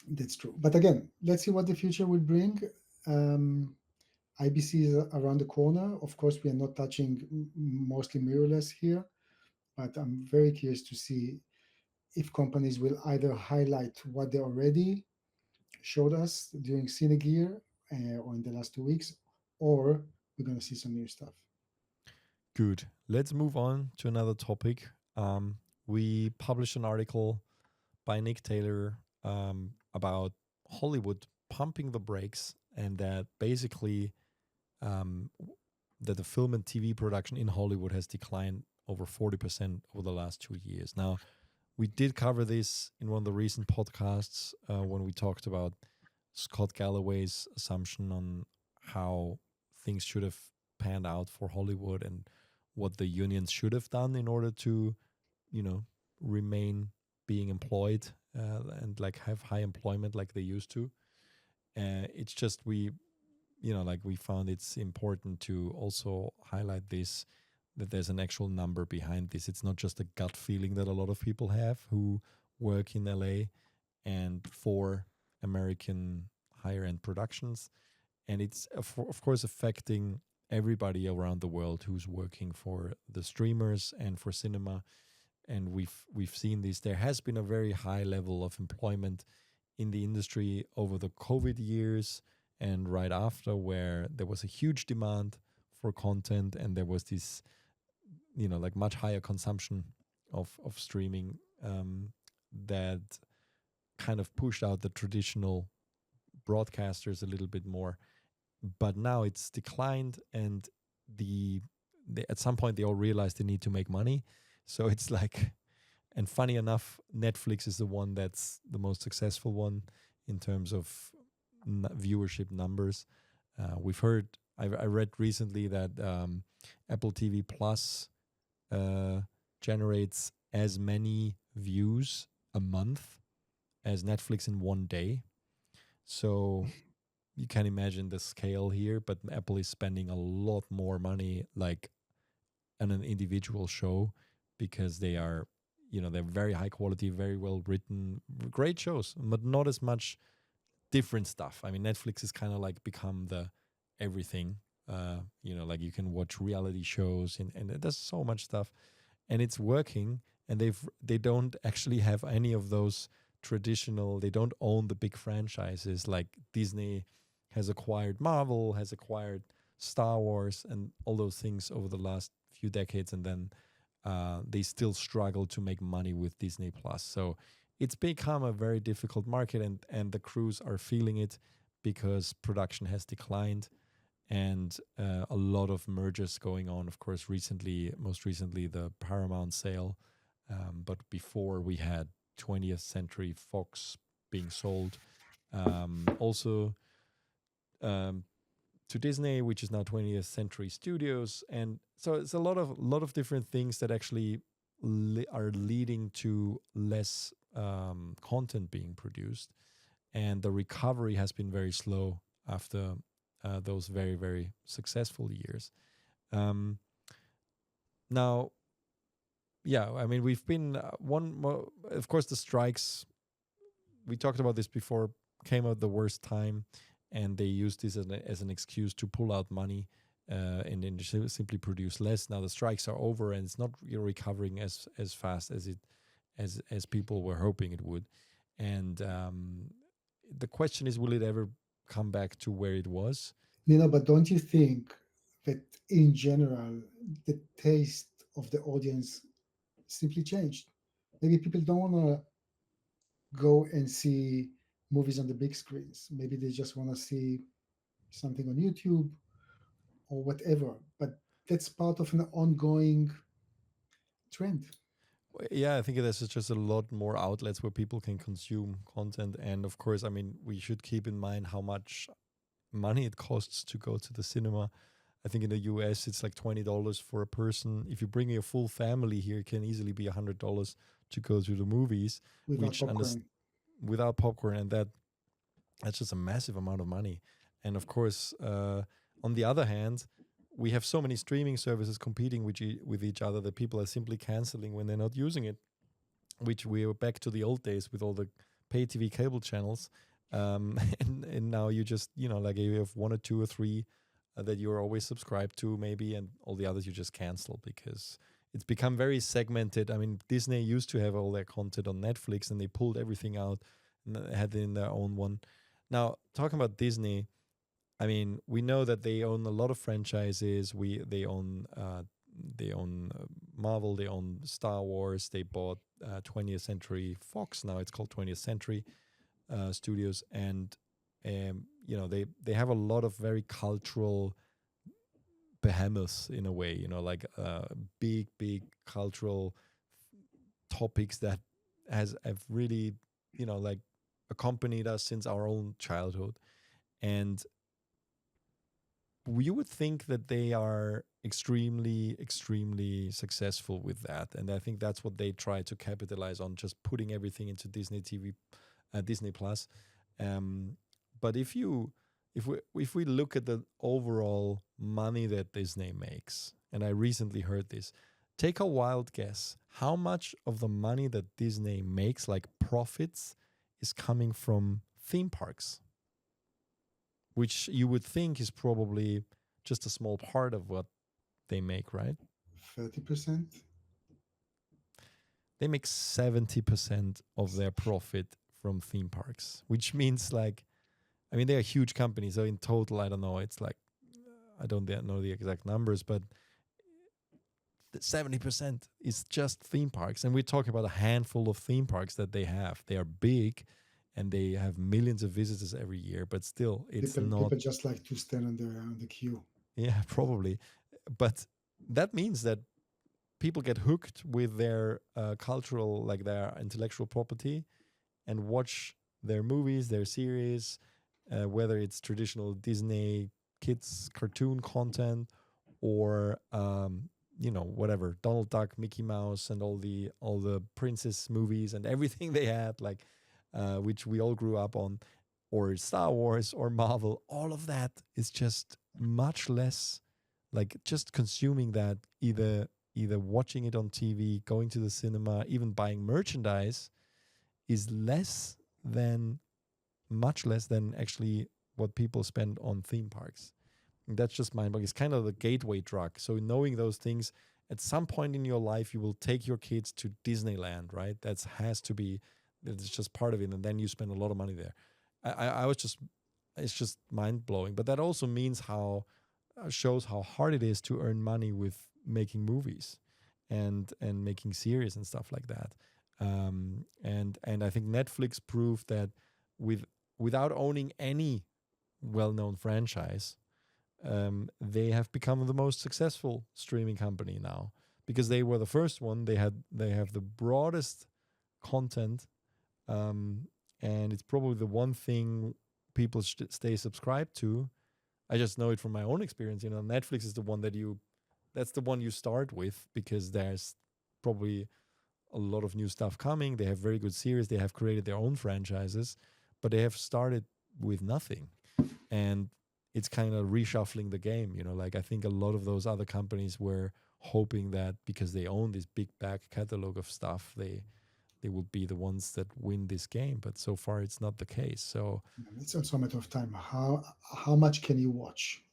[SPEAKER 3] That's true. But again, let's see what the future will bring. IBC is around the corner. Of course, we are not touching mostly mirrorless here, but I'm very curious to see if companies will either highlight what they already showed us during CineGear or in the last 2 weeks, or we're going to see some new stuff.
[SPEAKER 1] Good. Let's move on to another topic. We published an article by Nick Taylor about Hollywood pumping the brakes, and that basically that the film and TV production in Hollywood has declined over 40% over the last 2 years. Now, we did cover this in one of the recent podcasts when we talked about Scott Galloway's assumption on how things should have panned out for Hollywood and what the unions should have done in order to, remain being employed and like have high employment like they used to. It's just we found it's important to also highlight this, that there's an actual number behind this. It's not just a gut feeling that a lot of people have who work in LA and for American higher end productions. And it's of course affecting everybody around the world who's working for the streamers and for cinema. And we've seen this. There has been a very high level of employment in the industry over the COVID years and right after, where there was a huge demand for content and there was this, much higher consumption of streaming that kind of pushed out the traditional broadcasters a little bit more. But now it's declined, and at some point they all realized they need to make money. So it's like, and funny enough, Netflix is the one that's the most successful one in terms of viewership numbers. I read recently that Apple TV Plus generates as many views a month as Netflix in one day. So you can imagine the scale here, but Apple is spending a lot more money like on an individual show because they are, they're very high quality, very well written, great shows, but not as much different stuff. I mean, Netflix is kind of like become the everything, like you can watch reality shows and there's so much stuff and it's working, and they don't actually have any of those traditional, they don't own the big franchises like Disney has acquired Marvel, has acquired Star Wars and all those things over the last few decades, and then they still struggle to make money with Disney Plus. So it's become a very difficult market, and the crews are feeling it because production has declined, and a lot of mergers going on. Of course, most recently, the Paramount sale, but before we had 20th Century Fox being sold. Also to Disney, which is now 20th Century Studios, and so it's a lot of different things that actually are leading to less content being produced, and the recovery has been very slow after those very, very successful years. Now, yeah, I mean, we've been of course, the strikes. We talked about this before. Came at the worst time, and they used this as an excuse to pull out money and then simply produce less. Now the strikes are over, and it's not recovering as fast as people were hoping it would. And the question is, will it ever come back to where it was?
[SPEAKER 3] Nino, but don't you think that in general the taste of the audience simply changed? Maybe people don't want to go and see movies on the big screens. Maybe they just want to see something on YouTube or whatever. But that's part of an ongoing trend.
[SPEAKER 1] Yeah, I think there's just a lot more outlets where people can consume content. And of course, I mean, we should keep in mind how much money it costs to go to the cinema. I think in the US, it's like $20 for a person. If you bring your full family here, it can easily be $100 to go to the movies,
[SPEAKER 3] without
[SPEAKER 1] which
[SPEAKER 3] popcorn.
[SPEAKER 1] without popcorn. And that's just a massive amount of money. And of course, on the other hand, we have so many streaming services competing with each other that people are simply canceling when they're not using it, which we are back to the old days with all the pay TV cable channels. And now you just, like you have one or two or three that you're always subscribed to maybe, and all the others you just cancel because it's become very segmented. I mean, Disney used to have all their content on Netflix and they pulled everything out and had it in their own one. Now, talking about Disney, I mean, we know that they own a lot of franchises. They own Marvel. They own Star Wars. They bought 20th Century Fox. Now it's called 20th Century Studios, and they have a lot of very cultural behemoths in a way. Like big cultural topics that have really like accompanied us since our own childhood, and you would think that they are extremely successful with that, and I think that's what they try to capitalize on, just putting everything into Disney TV, Disney Plus. But if we look at the overall money that Disney makes, and I recently heard this, take a wild guess how much of the money that Disney makes, like profits, is coming from theme parks, which you would think is probably just a small part of what they make, right?
[SPEAKER 3] 30%.
[SPEAKER 1] They make 70% of their profit from theme parks, which means they're a huge company. So in total, I don't know, it's like, I don't know the exact numbers, but 70% is just theme parks. And we're talking about a handful of theme parks that they have. They are big and they have millions of visitors every year, but still, it's
[SPEAKER 3] People
[SPEAKER 1] not.
[SPEAKER 3] just like to stand on the queue.
[SPEAKER 1] Yeah, probably. But that means that people get hooked with their cultural, like their intellectual property, and watch their movies, their series, whether it's traditional Disney kids cartoon content or whatever, Donald Duck, Mickey Mouse, and all the princess movies and everything they had, which we all grew up on, or Star Wars or Marvel. All of that is just much less, like just consuming that, either watching it on TV, going to the cinema, even buying merchandise, is much less than actually what people spend on theme parks. And that's just mind-blowing. It's kind of the gateway drug. So knowing those things, at some point in your life, you will take your kids to Disneyland, right? That's just part of it. And then you spend a lot of money there. It's just mind-blowing. But that also means shows how hard it is to earn money with making movies and making series and stuff like that. And I think Netflix proved that without owning any well-known franchise, they have become the most successful streaming company now, because they were the first one. They have the broadest content, and it's probably the one thing people stay subscribed to. I just know it from my own experience. Netflix is the one that's the one you start with, because there's probably a lot of new stuff coming. They have very good series. They have created their own franchises, but they have started with nothing. And it's kind of reshuffling the game. I think a lot of those other companies were hoping that because they own this big back catalog of stuff, they would be the ones that win this game. But so far, it's not the case. So
[SPEAKER 3] it's also a matter of time. How much can you watch?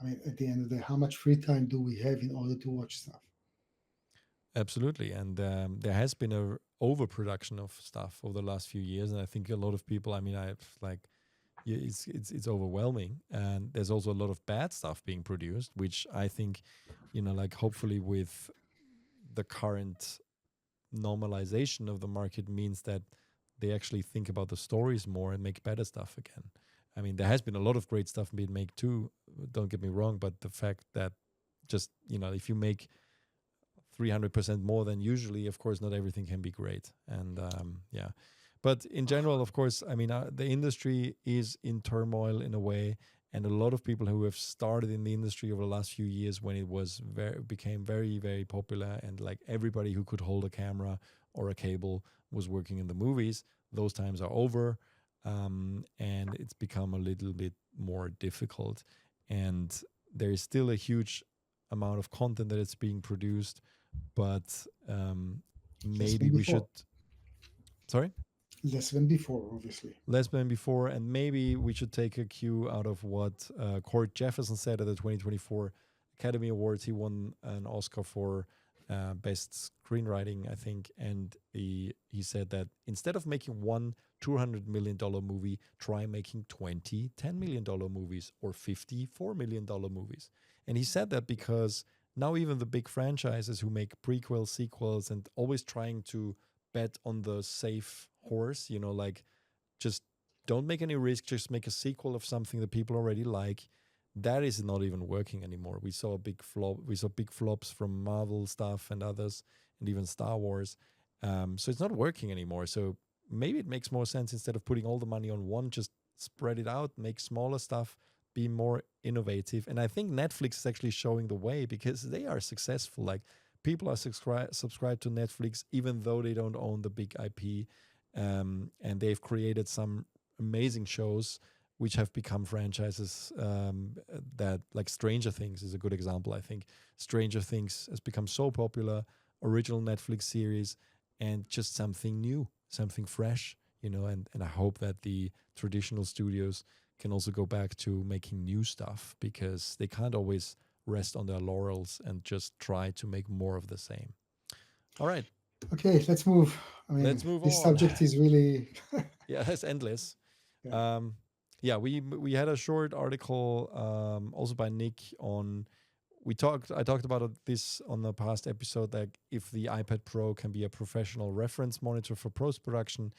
[SPEAKER 3] I mean, at the end of the day, how much free time do we have in order to watch stuff?
[SPEAKER 1] Absolutely. And there has been a overproduction of stuff over the last few years. And I think a lot of people, it's overwhelming. And there's also a lot of bad stuff being produced, which I think, hopefully with the current normalization of the market means that they actually think about the stories more and make better stuff again. I mean, there has been a lot of great stuff being made too, don't get me wrong, but the fact that just, if you make 300% more than usually, of course, not everything can be great. And yeah, but in general, of course, I mean, the industry is in turmoil in a way. And a lot of people who have started in the industry over the last few years when it was became very, very popular, and like everybody who could hold a camera or a cable was working in the movies, those times are over. And it's become a little bit more difficult. And there is still a huge amount of content that is being produced, but maybe we should. Sorry?
[SPEAKER 3] Less than before, obviously.
[SPEAKER 1] Less than before, and maybe we should take a cue out of what Cord Jefferson said at the 2024 Academy Awards. He won an Oscar for best screenwriting, I think, and he said that instead of making one $200 million movie, try making 20 $10 million movies or 50 $4 million movies. And he said that because now even the big franchises who make prequels, sequels, and always trying to bet on the safe horse, you know, like just don't make any risk, just make a sequel of something that people already like. That is not even working anymore. We saw big flops from Marvel stuff and others, and even Star Wars. So it's not working anymore. So maybe it makes more sense, instead of putting all the money on one, just spread it out, make smaller stuff, be more innovative. And I think Netflix is actually showing the way, because they are successful. Like, people are subscribed to Netflix even though they don't own the big IP, and they've created some amazing shows which have become franchises, that, like, Stranger Things is a good example. I think Stranger Things has become so popular, original Netflix series, and just something new, something fresh, you know, and I hope that the traditional studios can also go back to making new stuff, because they can't always rest on their laurels and just try to make more of the same. All right.
[SPEAKER 3] Okay, let's move. I mean,
[SPEAKER 1] Let's move
[SPEAKER 3] this
[SPEAKER 1] on.
[SPEAKER 3] subject is really
[SPEAKER 1] Yeah, that's endless.
[SPEAKER 3] Yeah.
[SPEAKER 1] Yeah, we had a short article also by Nick on. I talked about this on the past episode, like if the iPad Pro can be a professional reference monitor for post production.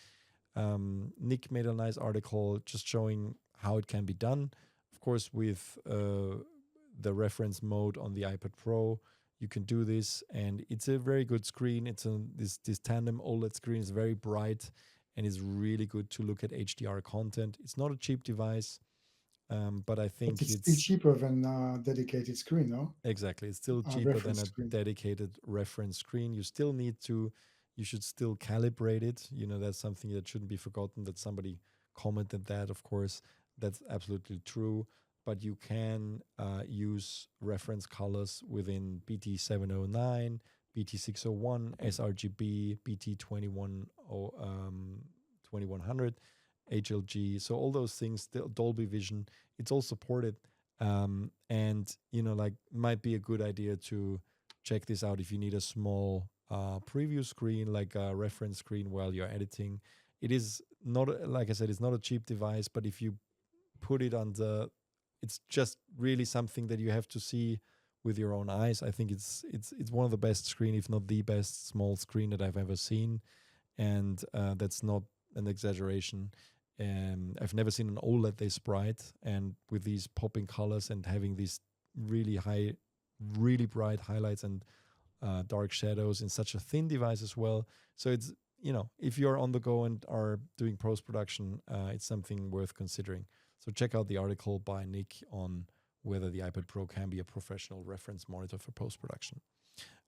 [SPEAKER 1] Nick made a nice article just showing how it can be done. Of course, with the reference mode on the iPad Pro, you can do this, and it's a very good screen. It's this tandem OLED screen is very bright, and it's really good to look at HDR content. It's not a cheap device, but I think
[SPEAKER 3] but it's still cheaper than a dedicated screen, no?
[SPEAKER 1] Exactly. It's still cheaper than a
[SPEAKER 3] screen.
[SPEAKER 1] dedicated reference screen. You should still calibrate it. You know, that's something that shouldn't be forgotten, that somebody commented that, of course. That's absolutely true. But you can use reference colors within BT709, BT601, sRGB, BT2100, HLG. So all those things, Dolby Vision, it's all supported. And, you know, like, might be a good idea to check this out if you need a small preview screen, like a reference screen while you're editing. It is not, like I said, it's not a cheap device, but if you put it on it's just really something that you have to see with your own eyes. I think it's one of the best screen, if not the best small screen that I've ever seen. And that's not an exaggeration. I've never seen an OLED this bright, and with these popping colors and having these really bright highlights and dark shadows in such a thin device as well. So it's, you know, if you're on the go and are doing post-production, it's something worth considering. So check out the article by Nick on whether the iPad Pro can be a professional reference monitor for post-production.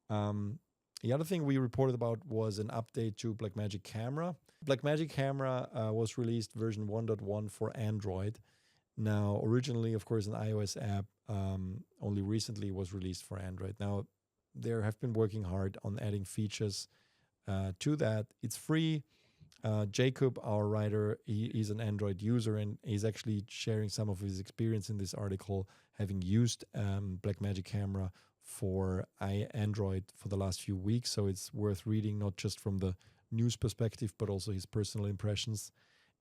[SPEAKER 1] The other thing we reported about was an update to Blackmagic Camera. Blackmagic Camera was released version 1.1 for Android. Now, originally, of course, an iOS app, only recently was released for Android. Now, they have been working hard on adding features to that. It's free. Jacob, our writer, he's an Android user, and he's actually sharing some of his experience in this article, having used Blackmagic Camera for Android for the last few weeks. So it's worth reading, not just from the news perspective, but also his personal impressions.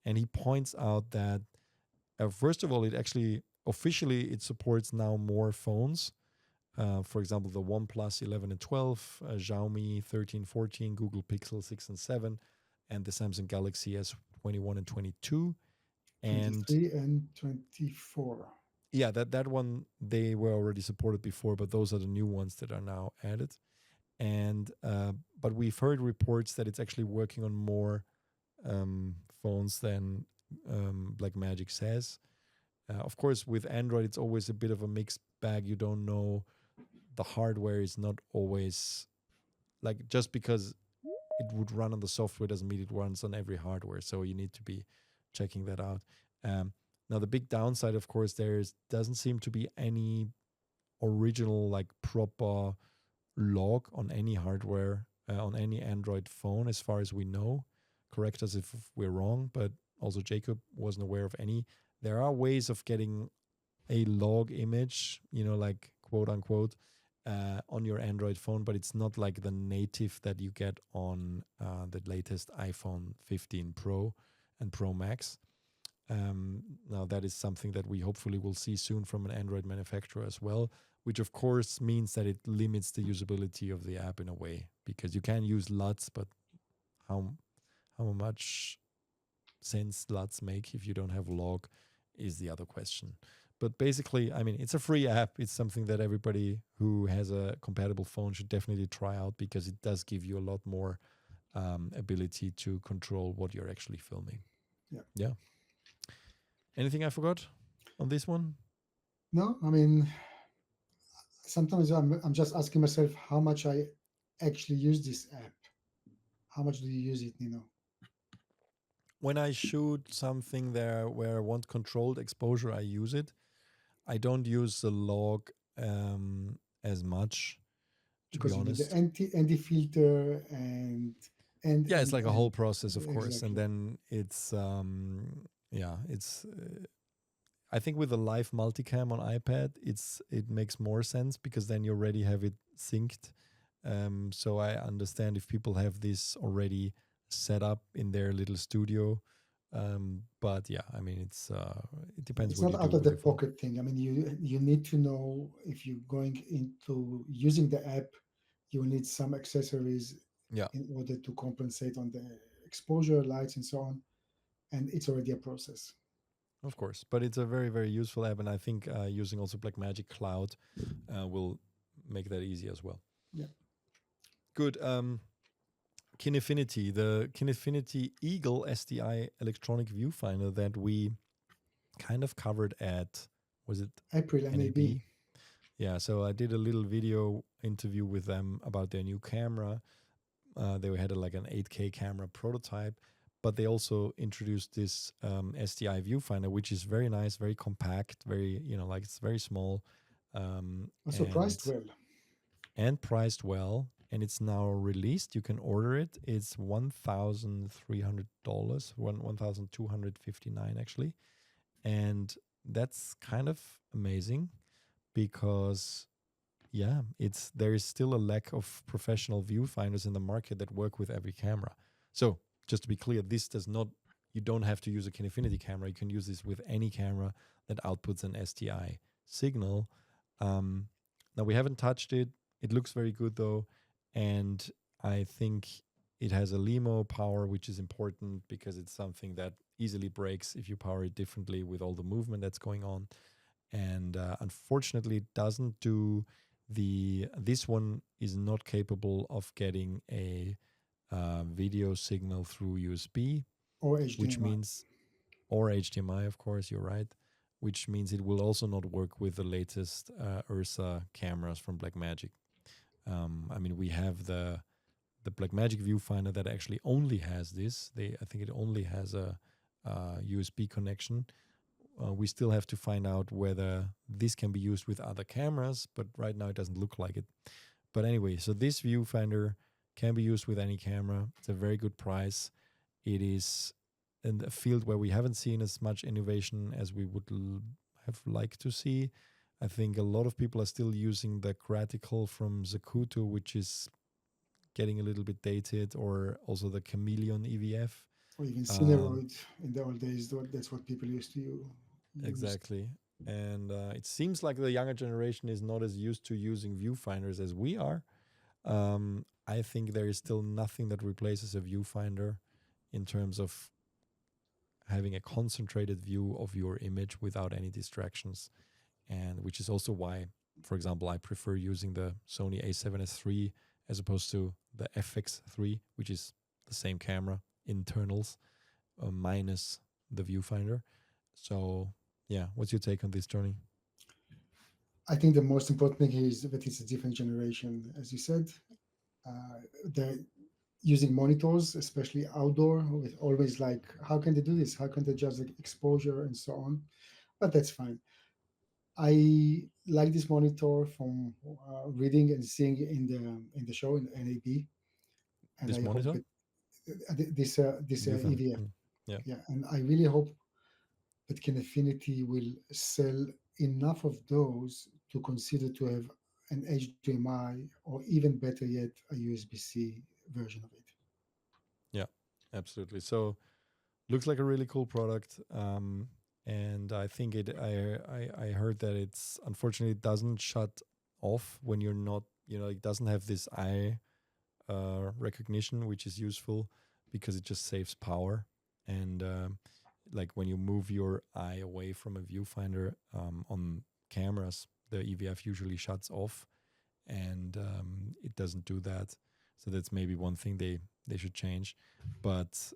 [SPEAKER 1] And he points out that, first of all, it actually officially it supports now more phones. For example, the OnePlus 11 and 12, Xiaomi 13, 14, Google Pixel 6 and 7, and the Samsung Galaxy S21 and 22. And
[SPEAKER 3] 23 and 24.
[SPEAKER 1] Yeah, that one, they were already supported before, but those are the new ones that are now added. and but we've heard reports that it's actually working on more phones than Blackmagic says. Of course, with Android, it's always a bit of a mixed bag. You don't know. The hardware is not always like, just because it would run on the software doesn't mean it runs on every hardware. So you need to be checking that out. Now, the big downside, of course, doesn't seem to be any original, like, proper log on any hardware, on any Android phone, as far as we know. Correct us if we're wrong, but also Jacob wasn't aware of any. There are ways of getting a log image, like, quote unquote, on your Android phone, but it's not like the native that you get on the latest iPhone 15 Pro and Pro Max. Now, that is something that we hopefully will see soon from an Android manufacturer as well, which of course means that it limits the usability of the app in a way, because you can use LUTs, but how much sense LUTs make if you don't have log is the other question. But basically, I mean, it's a free app. It's something that everybody who has a compatible phone should definitely try out, because it does give you a lot more ability to control what you're actually filming. Yeah. Anything I forgot on this one?
[SPEAKER 3] No, I mean, sometimes I'm just asking myself how much I actually use this app. How much do you use it, Nino?
[SPEAKER 1] When I shoot something there where I want controlled exposure, I use it. I don't use the log as much, to
[SPEAKER 3] Because
[SPEAKER 1] be
[SPEAKER 3] you need
[SPEAKER 1] honest.
[SPEAKER 3] the ND filter and
[SPEAKER 1] Yeah, it's like a whole process, of course.
[SPEAKER 3] Exactly.
[SPEAKER 1] And then it's I think with the live multicam on iPad, it makes more sense, because then you already have it synced. So I understand if people have this already set up in their little studio. But yeah, I mean, it depends.
[SPEAKER 3] It's
[SPEAKER 1] what
[SPEAKER 3] not
[SPEAKER 1] you
[SPEAKER 3] out
[SPEAKER 1] do
[SPEAKER 3] of
[SPEAKER 1] with
[SPEAKER 3] the
[SPEAKER 1] your phone.
[SPEAKER 3] pocket thing. I mean, you need to know if you're going into using the app, you need some accessories
[SPEAKER 1] Yeah,
[SPEAKER 3] in order to compensate on the exposure, lights, and so on. And it's already a process.
[SPEAKER 1] of course. But it's a very, very useful app, and I think using also Blackmagic Cloud will make that easy as well.
[SPEAKER 3] Yeah.
[SPEAKER 1] Good. Kinefinity, the Kinefinity Eagle SDI electronic viewfinder that we kind of covered at, was it
[SPEAKER 3] April NAB.
[SPEAKER 1] Yeah, so I did a little video interview with them about their new camera. They had like an 8K camera prototype, but they also introduced this SDI viewfinder, which is very nice, very compact, very, like, it's very small.
[SPEAKER 3] Also priced well.
[SPEAKER 1] And priced well. And it's now released. You can order it. It's $1,300, $1,259 actually. And that's kind of amazing, because there is still a lack of professional viewfinders in the market that work with every camera. So just to be clear, you don't have to use a Kinefinity camera. You can use this with any camera that outputs an SDI signal. Now, we haven't touched it. It looks very good though. And I think it has a LEMO power, which is important because it's something that easily breaks if you power it differently with all the movement that's going on. And unfortunately, it doesn't do this one is not capable of getting a video signal through USB,
[SPEAKER 3] or HDMI.
[SPEAKER 1] which means, or HDMI, of course, you're right, which means it will also not work with the latest Ursa cameras from Blackmagic. I mean, we have the Blackmagic viewfinder that actually only has this. I think it only has a USB connection. We still have to find out whether this can be used with other cameras, but right now it doesn't look like it. But anyway, so this viewfinder can be used with any camera. It's a very good price. It is in a field where we haven't seen as much innovation as we would have liked to see. I think a lot of people are still using the Cratical from Zacuto, which is getting a little bit dated, or also the Chameleon EVF.
[SPEAKER 3] Or even Cineroid in the old days. That's what people used to use.
[SPEAKER 1] Exactly. And it seems like the younger generation is not as used to using viewfinders as we are. I think there is still nothing that replaces a viewfinder in terms of having a concentrated view of your image without any distractions. And which is also why, for example, I prefer using the Sony A7S III as opposed to the FX3, which is the same camera, internals, minus the viewfinder. So, yeah, what's your take on this, Johnny?
[SPEAKER 3] I think the most important thing here is that it's a different generation, as you said. They're using monitors, especially outdoor, with always like, how can they do this? How can they adjust the exposure and so on? But that's fine. I like this monitor from reading and seeing in the show in NAB, and
[SPEAKER 1] This
[SPEAKER 3] I
[SPEAKER 1] monitor?
[SPEAKER 3] hope that this
[SPEAKER 1] Viewfinder.
[SPEAKER 3] EVF,
[SPEAKER 1] Yeah.
[SPEAKER 3] and I really hope that Kinefinity will sell enough of those to consider to have an HDMI, or even better yet, a USB-C version of it.
[SPEAKER 1] Yeah, absolutely. So looks like a really cool product. And I think I heard that it's unfortunately it doesn't shut off when you're not, it doesn't have this eye recognition, which is useful because it just saves power. And like when you move your eye away from a viewfinder on cameras, the EVF usually shuts off, and it doesn't do that. So that's maybe one thing they should change. But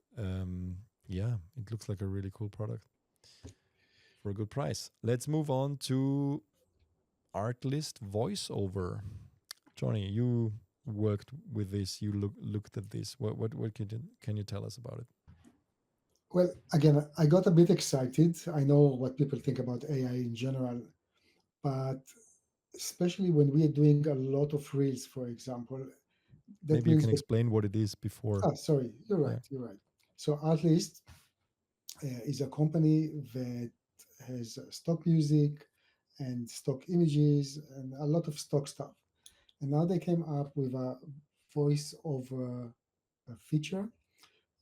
[SPEAKER 1] yeah, it looks like a really cool product for a good price. Let's move on to Artlist VoiceOver. Johnny, you worked with this. You looked at this. What can you tell us about it?
[SPEAKER 3] Well, again, I got a bit excited. I know what people think about AI in general, but especially when we are doing a lot of reels, for example, that
[SPEAKER 1] Maybe you
[SPEAKER 3] means
[SPEAKER 1] can
[SPEAKER 3] that.
[SPEAKER 1] explain what it is before.
[SPEAKER 3] Sorry, you're right.
[SPEAKER 1] Yeah.
[SPEAKER 3] You're right. So Artlist is a company that has stock music and stock images and a lot of stock stuff. And now they came up with a voice-over feature.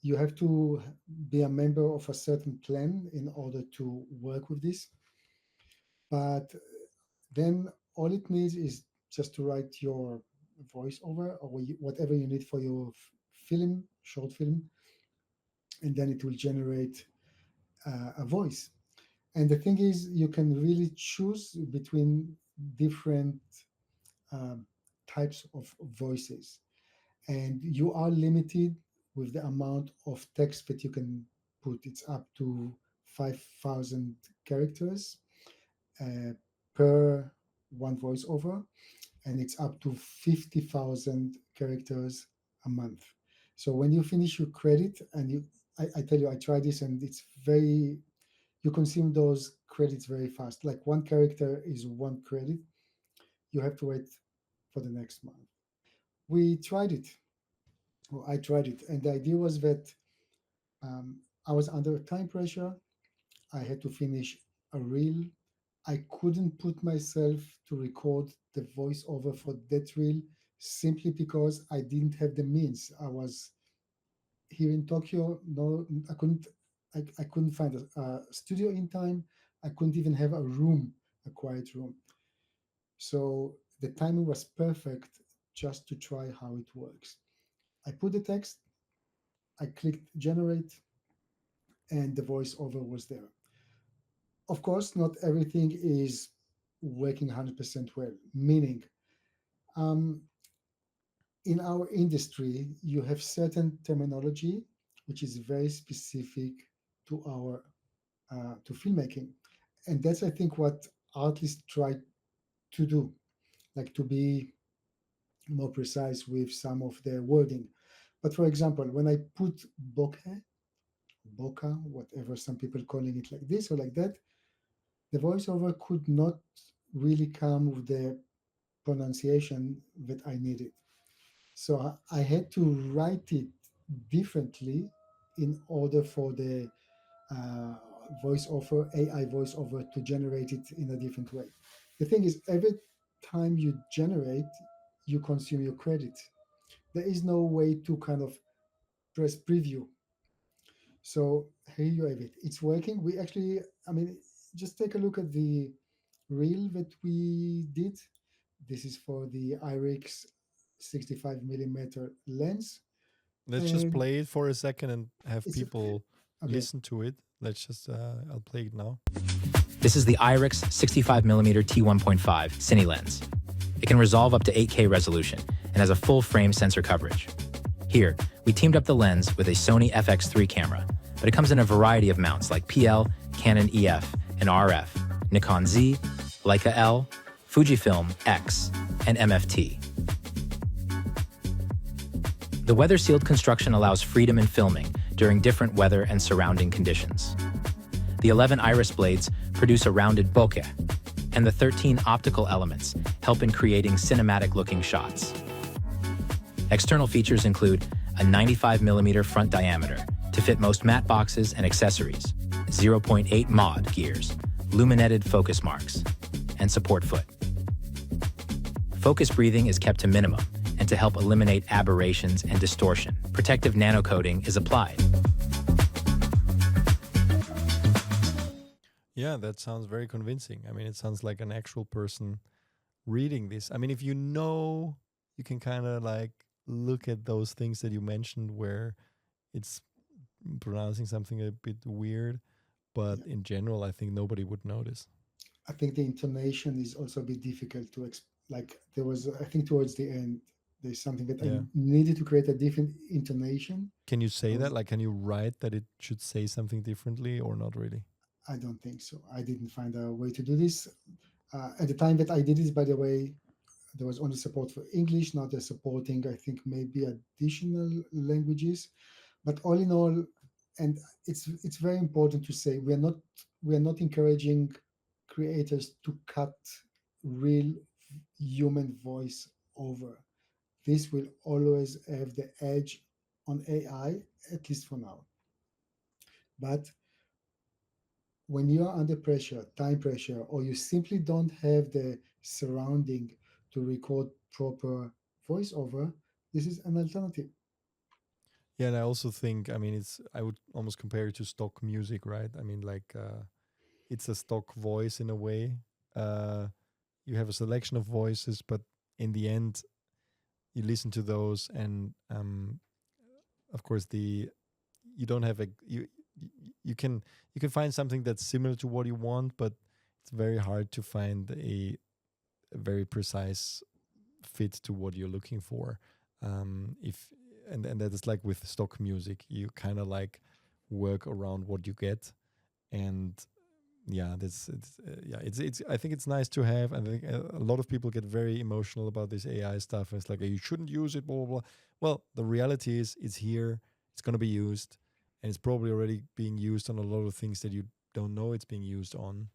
[SPEAKER 3] You have to be a member of a certain plan in order to work with this. But then all it needs is just to write your voiceover or whatever you need for your film, short film, and then it will generate a voice. And the thing is, you can really choose between different um, types of voices, and you are limited with the amount of text that you can put. It's up to 5,000 characters per one voiceover, and it's up to 50,000 characters a month. So when you finish your credit, and I tell you, I tried this, and it's very, you consume those credits very fast. Like one character is one credit. You have to wait for the next month. We tried it. Well, I tried it, and the idea was that I was under time pressure. I had to finish a reel. I couldn't put myself to record the voiceover for that reel simply because I didn't have the means. I was here in Tokyo. No, I couldn't. I couldn't find a studio in time. I couldn't even have a room, a quiet room. So the timing was perfect just to try how it works. I put the text, I clicked generate, and the voiceover was there. Of course, not everything is working 100% well, meaning um, in our industry, you have certain terminology which is very specific to our to filmmaking, and that's I think what artists try to do, like to be more precise with some of their wording. But for example, when I put bokeh, bokeh, whatever some people calling it like this or like that, the voiceover could not really come with the pronunciation that I needed. So I had to write it differently in order for the voiceover, AI voiceover, to generate it in a different way. The thing is, every time you generate, you consume your credit. There is no way to kind of press preview. So here you have it. It's working. We actually, I mean, just take a look at the reel that we did. This is for the IRIX 65mm lens.
[SPEAKER 1] Let's just
[SPEAKER 3] And
[SPEAKER 1] play it for a second and have
[SPEAKER 3] it's
[SPEAKER 1] people
[SPEAKER 3] okay.
[SPEAKER 1] listen to it. Let's just, I'll play it now.
[SPEAKER 5] This is the IRIX 65mm T1.5 Cine lens. It can resolve up to 8K resolution and has a full frame sensor coverage. Here, we teamed up the lens with a Sony FX3 camera, but it comes in a variety of mounts like PL, Canon EF, and RF, Nikon Z, Leica L, Fujifilm X, and MFT. The weather-sealed construction allows freedom in filming during different weather and surrounding conditions. The 11 iris blades produce a rounded bokeh, and the 13 optical elements help in creating cinematic-looking shots. External features include a 95mm front diameter to fit most matte boxes and accessories, 0.8 mod gears, luminetted focus marks, and support foot. Focus breathing is kept to minimum, and to help eliminate aberrations and distortion, protective nanocoating is applied.
[SPEAKER 1] Yeah, that sounds very convincing. I mean, it sounds like an actual person reading this. I mean, if you know, you can kind of like look at those things that you mentioned where it's pronouncing something a bit weird, but in general, I think nobody would notice.
[SPEAKER 3] I think the intonation is also a bit difficult to like there was, I think towards the end, there's something that I needed to create a different intonation.
[SPEAKER 1] Can you say that? Like, can you write that it should say something differently or not really?
[SPEAKER 3] I don't think so. I didn't find a way to do this. At the time that I did this, by the way, there was only support for English. Now they're supporting, I think, maybe additional languages. But all in all, and it's very important to say, we are not encouraging creators to cut real human voice over. This will always have the edge on AI, at least for now. But when you are under pressure, time pressure, or you simply don't have the surrounding to record proper voiceover, this is an alternative.
[SPEAKER 1] Yeah, and I also think, I mean, I would almost compare it to stock music, right? I mean, like, it's a stock voice in a way. You have a selection of voices, but in the end, you listen to those, and of course, you don't have you can find something that's similar to what you want, but it's very hard to find a very precise fit to what you're looking for. And that is like with stock music, you kind of like work around what you get, and yeah, I think it's nice to have. I think a lot of people get very emotional about this AI stuff. It's like, you shouldn't use it, blah, blah, blah. Well, the reality is it's here, it's going to be used, and it's probably already being used on a lot of things that you don't know it's being used on.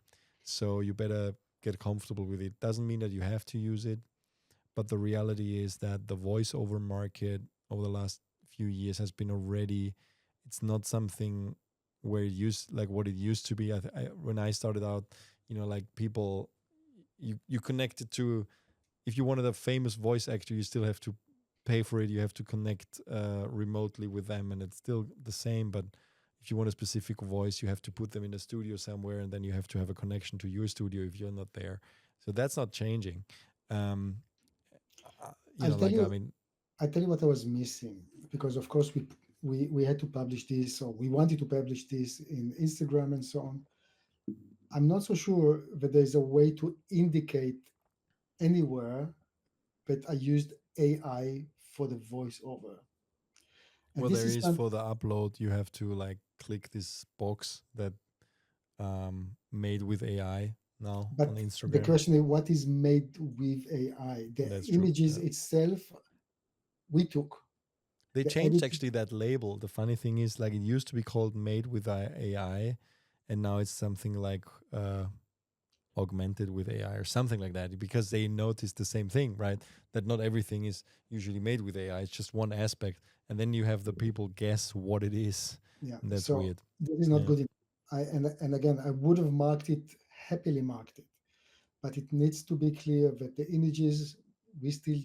[SPEAKER 1] So you better get comfortable with it. Doesn't mean that you have to use it, but the reality is that the voiceover market over the last few years has been already, it's not something where it used, like what it used to be. When I started out, like people, you connected to, if you wanted a famous voice actor, you still have to pay for it. You have to connect remotely with them, and it's still the same. But if you want a specific voice, you have to put them in a studio somewhere, and then you have to have a connection to your studio if you're not there. So that's not changing.
[SPEAKER 3] I tell you what I was missing, because of course we had to publish this, or we wanted to publish this in Instagram and so on. I'm not so sure that there's a way to indicate anywhere that I used AI for the voiceover. And
[SPEAKER 1] well, there is for the upload, you have to like click this box that made with AI now on Instagram.
[SPEAKER 3] The question is, what is made with AI? The images itself we took.
[SPEAKER 1] They changed actually that label. The funny thing is, like, it used to be called made with AI, and now it's something like augmented with AI or something like that, because they noticed the same thing, right? That not everything is usually made with AI. It's just one aspect. And then you have the people guess what it is.
[SPEAKER 3] Yeah,
[SPEAKER 1] and that's
[SPEAKER 3] so
[SPEAKER 1] weird.
[SPEAKER 3] This is not good. And again, I would have happily marked it, but it needs to be clear that the images, we still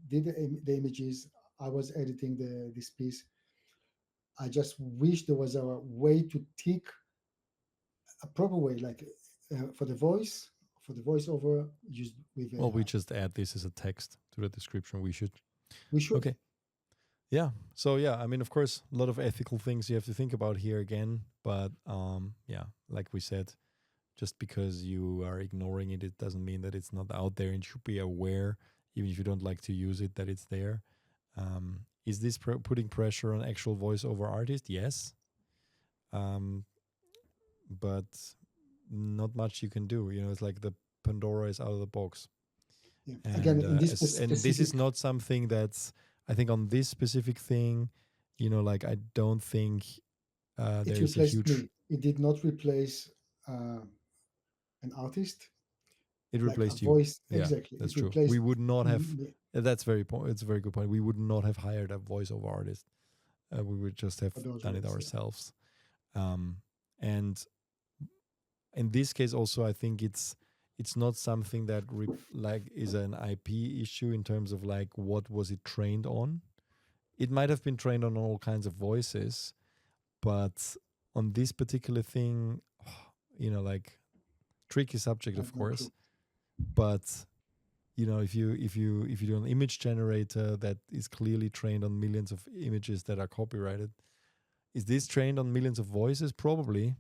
[SPEAKER 3] did the images. I was editing this piece. I just wish there was a way to tick a proper way, like for the voiceover used with.
[SPEAKER 1] Well, we just add this as a text to the description. We should. Okay. Yeah. So yeah, I mean, of course, a lot of ethical things you have to think about here again, but yeah, like we said, Just because you are ignoring it, it doesn't mean that it's not out there, and you should be aware, even if you don't like to use it, that it's there. Is this putting pressure on actual voiceover artists? Yes. But not much you can do. It's like the Pandora is out of the box.
[SPEAKER 3] Yeah.
[SPEAKER 1] And,
[SPEAKER 3] Again, in this
[SPEAKER 1] and this is not something that's, I think on this specific thing, like I don't think
[SPEAKER 3] it
[SPEAKER 1] there is a
[SPEAKER 3] replaced
[SPEAKER 1] huge.
[SPEAKER 3] me. It did not replace an artist.
[SPEAKER 1] It
[SPEAKER 3] Like a
[SPEAKER 1] replaced you.
[SPEAKER 3] voice.
[SPEAKER 1] Yeah,
[SPEAKER 3] Exactly.
[SPEAKER 1] that's
[SPEAKER 3] It
[SPEAKER 1] true.
[SPEAKER 3] replaced
[SPEAKER 1] We would not have.
[SPEAKER 3] me.
[SPEAKER 1] That's very point. It's a very good point. We would not have hired a voiceover artist. We would just have
[SPEAKER 3] For those
[SPEAKER 1] done it
[SPEAKER 3] roles, yeah.
[SPEAKER 1] ourselves. And in this case, also, I think it's not something that is an IP issue in terms of like what was it trained on. It might have been trained on all kinds of voices, but on this particular thing, like tricky subject, of course. But if you do an image generator that is clearly trained on millions of images that are copyrighted, is this trained on millions of voices? Probably.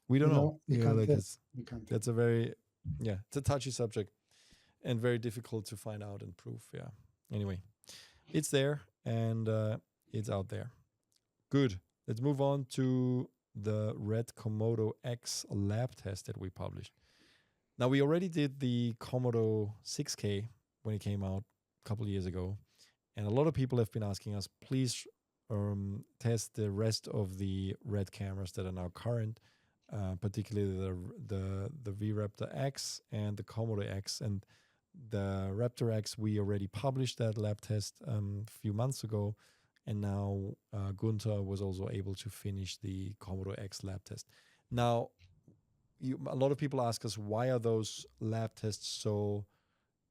[SPEAKER 1] We don't know.
[SPEAKER 3] We can't
[SPEAKER 1] like
[SPEAKER 3] tell.
[SPEAKER 1] That's a very, it's a touchy subject and very difficult to find out and prove. Yeah. Anyway, it's there and it's out there. Good. Let's move on to the Red Komodo X lab test that we published. Now, we already did the Komodo 6K when it came out a couple of years ago. And a lot of people have been asking us, please test the rest of the Red cameras that are now current, particularly the V-Raptor X and the Komodo X. And the Raptor X, we already published that lab test a few months ago. And now Gunther was also able to finish the Komodo X lab test. Now, a lot of people ask us, why are those lab tests so,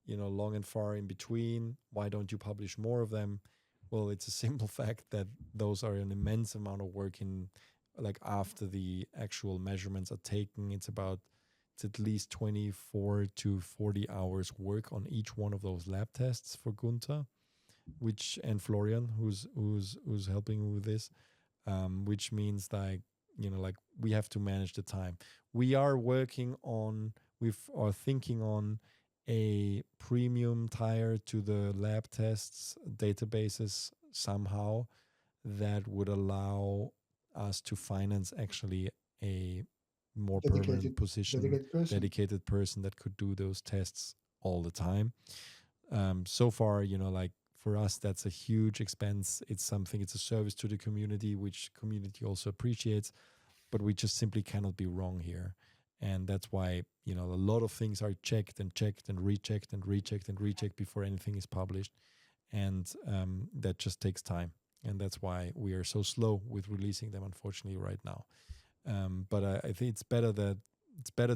[SPEAKER 1] long and far in between? Why don't you publish more of them? Well, it's a simple fact that those are an immense amount of work after the actual measurements are taken. It's at least 24 to 40 hours work on each one of those lab tests for Gunther, and Florian, who's helping with this, which means we have to manage the time. We are thinking on a premium tier to the lab tests databases somehow that would allow us to finance actually a more permanent position, dedicated person that could do those tests all the time. So far, for us, that's a huge expense. It's a service to the community, which community also appreciates, but we just simply cannot be wrong here. And that's why, a lot of things are checked and rechecked and rechecked and rechecked before anything is published. And that just takes time. And that's why we are so slow with releasing them, unfortunately, right now. But I think it's better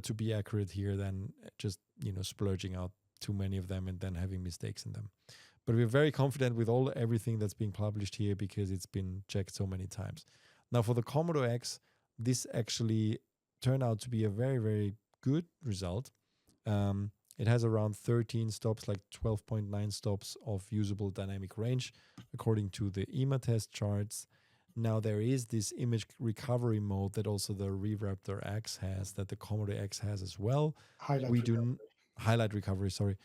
[SPEAKER 1] to be accurate here than just, splurging out too many of them and then having mistakes in them. But we're very confident with everything that's being published here because it's been checked so many times. Now, for the Komodo X, this actually turned out to be a very, very good result. It has around 13 stops, like 12.9 stops of usable dynamic range, according to the EMA test charts. Now, there is this image recovery mode that also the V-Raptor X has, that the Komodo X has as well. Highlight recovery, sorry.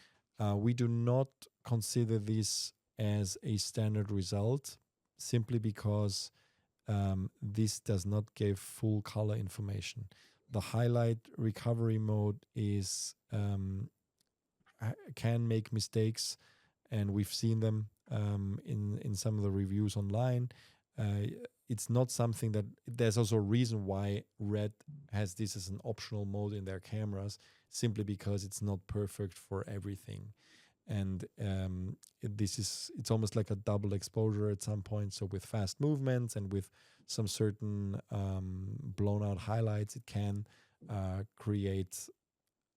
[SPEAKER 1] We do not consider this as a standard result simply because this does not give full color information. The highlight recovery mode can make mistakes, and we've seen them in some of the reviews online. It's not something that there's also a reason why Red has this as an optional mode in their cameras, simply because it's not perfect for everything. And it's almost like a double exposure at some point. So with fast movements and with some certain blown out highlights, it can create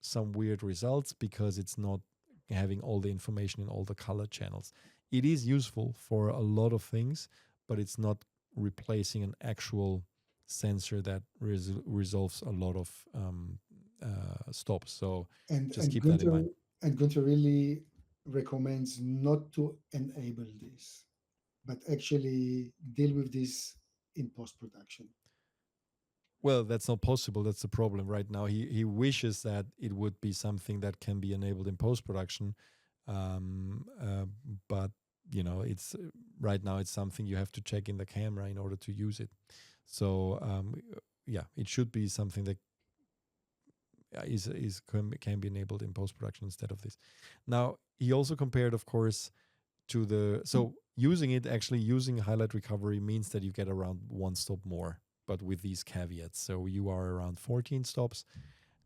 [SPEAKER 1] some weird results because it's not having all the information in all the color channels. It is useful for a lot of things, but it's not replacing an actual sensor that resolves a lot of stops. So just keep that in mind.
[SPEAKER 3] And Gunther really recommends not to enable this, but actually deal with this in post-production.
[SPEAKER 1] Well, that's not possible. That's the problem right now. He wishes that it would be something that can be enabled in post production, but it's right now it's something you have to check in the camera in order to use it. So yeah, it should be something that can be enabled in post production instead of this. Now he also compared, of course, to using highlight recovery means that you get around 1 stop more, but with these caveats. So you are around 14 stops.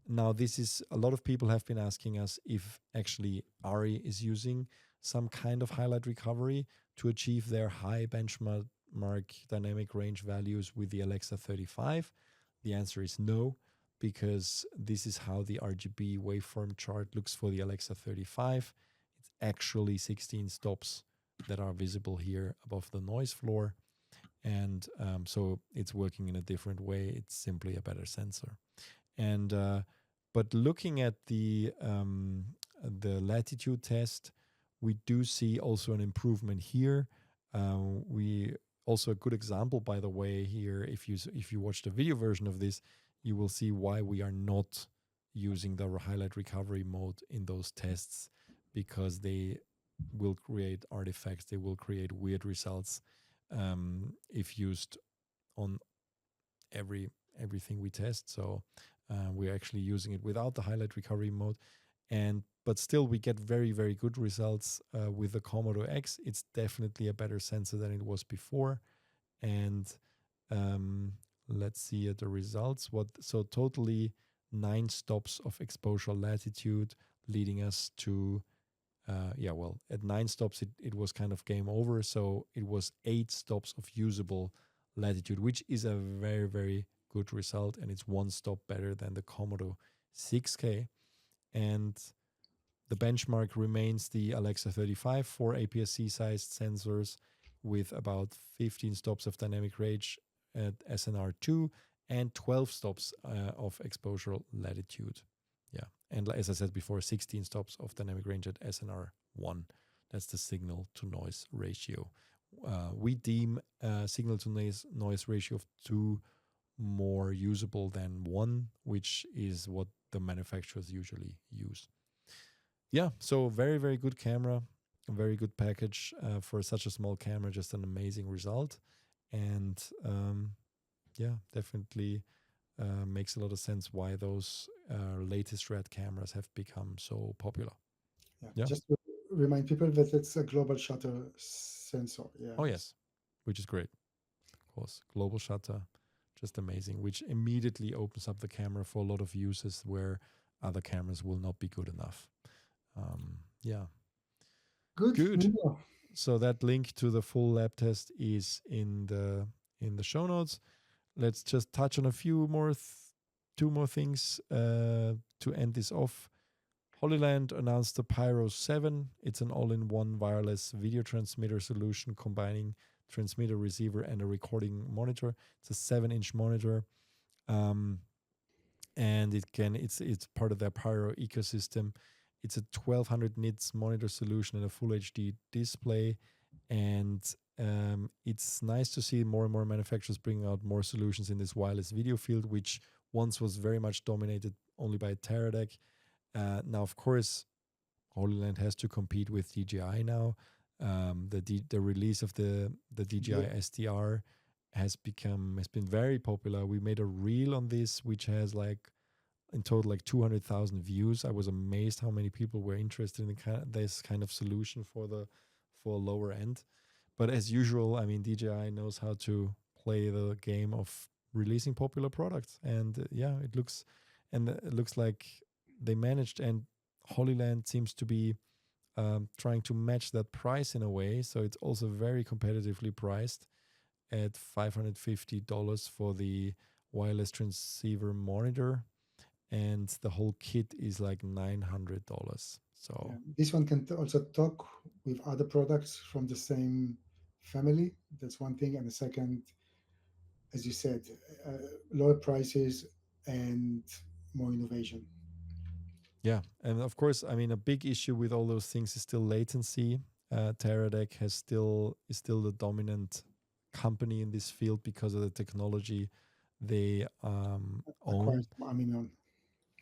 [SPEAKER 1] Now, this is a lot of people have been asking us if actually Ari is using some kind of highlight recovery to achieve their high benchmark dynamic range values with the Alexa 35. The answer is no, because this is how the RGB waveform chart looks for the Alexa 35. It's actually 16 stops that are visible here above the noise floor. And so it's working in a different way. It's simply a better sensor. And but looking at the latitude test, we do see also an improvement here. We also a good example, by the way, here. If you watch the video version of this, you will see why we are not using the highlight recovery mode in those tests, because they will create artifacts. They will create weird results if used on everything we test. So we're actually using it without the highlight recovery mode, but still we get very, very good results with the Komodo X. It's definitely a better sensor than it was before. And let's see at the results. So totally 9 stops of exposure latitude, leading us to at 9 stops it was kind of game over. So it was 8 stops of usable latitude, which is a very, very good result, and it's 1 stop better than the Komodo 6K. And the benchmark remains the Alexa 35 for APS-C sized sensors, with about 15 stops of dynamic range at SNR2 and 12 stops of exposure latitude. Yeah, and as I said before, 16 stops of dynamic range at SNR1. That's the signal to noise ratio. We deem signal to noise ratio of 2 more usable than 1, which is what the manufacturers usually use. Yeah, so very, very good camera, a very good package for such a small camera, just an amazing result. And definitely makes a lot of sense why those latest red cameras have become so popular.
[SPEAKER 3] Yeah. Just to remind people that it's a global shutter sensor. Yeah.
[SPEAKER 1] Oh, yes, which is great. Of course, global shutter, just amazing, which immediately opens up the camera for a lot of uses where other cameras will not be good enough. Good.
[SPEAKER 3] Yeah.
[SPEAKER 1] So that link to the full lab test is in the show notes. Let's just touch on a few more, 2 more things to end this off. Hollyland announced the Pyro 7. It's an all-in-one wireless video transmitter solution combining transmitter, receiver, and a recording monitor. It's a 7-inch monitor, and it's part of their Pyro ecosystem. It's a 1200 nits monitor solution and a full HD display, and it's nice to see more and more manufacturers bringing out more solutions in this wireless video field, which once was very much dominated only by Teradek. Now, of course, Hollyland has to compete with DJI now. The release of the DJI SDR has been very popular. We made a reel on this, which has in total 200,000 views. I was amazed how many people were interested in this kind of solution for lower end. But as usual, I mean, DJI knows how to play the game of releasing popular products, and it looks like they managed. And Hollyland seems to be trying to match that price in a way. So it's also very competitively priced at $550 for the wireless transceiver monitor, and the whole kit is like $900. So
[SPEAKER 3] this one can also talk with other products from the same family. That's one thing. And the second, as you said, lower prices and more innovation.
[SPEAKER 1] Yeah, and of course, I mean, a big issue with all those things is still latency. Teradek is still the dominant company in this field because of the technology they own.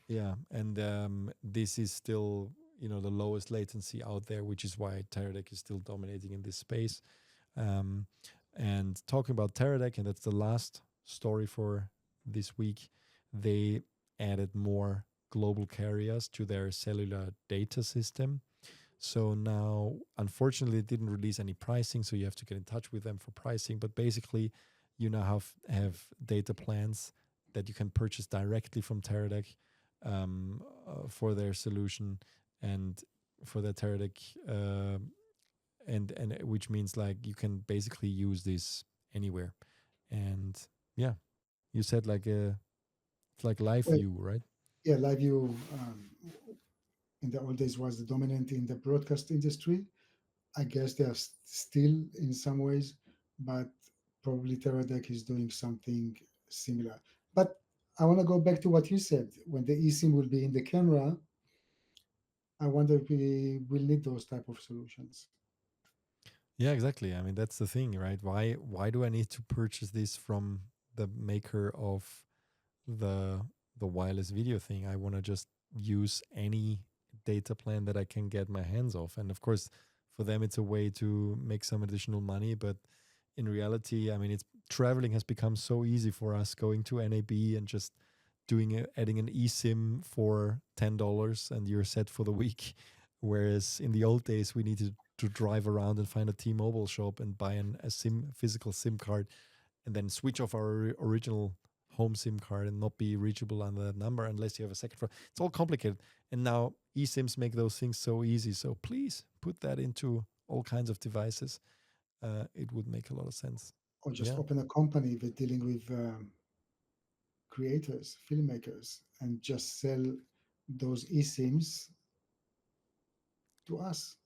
[SPEAKER 1] Yeah, and this is still, the lowest latency out there, which is why Teradek is still dominating in this space. And talking about Teradek, and that's the last story for this week, they added more global carriers to their cellular data system. So now, unfortunately, it didn't release any pricing, so you have to get in touch with them for pricing. But basically, you now have data plans that you can purchase directly from Teradek for their solution and for their Teradek, and which means like you can basically use this anywhere. And yeah, you said like it's like live view, right?
[SPEAKER 3] Yeah, live view in the old days was the dominant in the broadcast industry. I guess they are still in some ways, but probably Teradek is doing something similar. But I want to go back to what you said. When the eSIM will be in the camera, I wonder if we will need those type of solutions.
[SPEAKER 1] Yeah, exactly. I mean, that's the thing, right? Why do I need to purchase this from the maker of the wireless video thing? I want to just use any data plan that I can get my hands off. And of course, for them, it's a way to make some additional money. But in reality, I mean, traveling has become so easy for us, going to NAB and just adding an eSIM for $10 and you're set for the week. Whereas in the old days, we needed to drive around and find a T-Mobile shop and buy a physical SIM card and then switch off our original home SIM card and not be reachable on that number unless you have a second phone. It's all complicated. And now eSIMs make those things so easy. So please put that into all kinds of devices. It would make a lot of sense.
[SPEAKER 3] Or just open a company with dealing with creators, filmmakers, and just sell those eSIMs to us.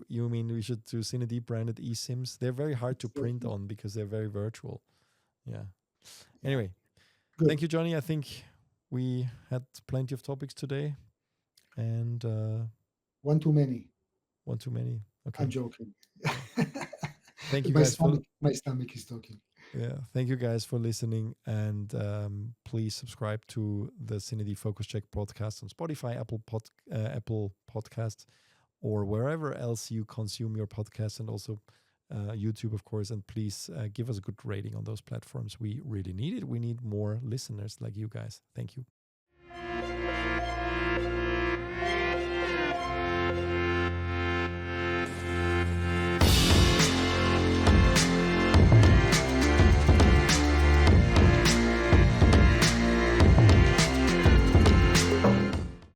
[SPEAKER 1] You mean we should do CineD branded eSIMs? They're very hard to print on because they're very virtual. Yeah. Anyway, Thank you, Johnny. I think we had plenty of topics today, and
[SPEAKER 3] one too many.
[SPEAKER 1] One too many. Okay.
[SPEAKER 3] I'm joking.
[SPEAKER 1] Thank you guys.
[SPEAKER 3] My stomach is talking.
[SPEAKER 1] Yeah. Thank you guys for listening, and please subscribe to the CineD Focus Check podcast on Spotify, Apple Podcasts, or wherever else you consume your podcasts, and also YouTube, of course. And please give us a good rating on those platforms. We really need it. We need more listeners like you guys. Thank you.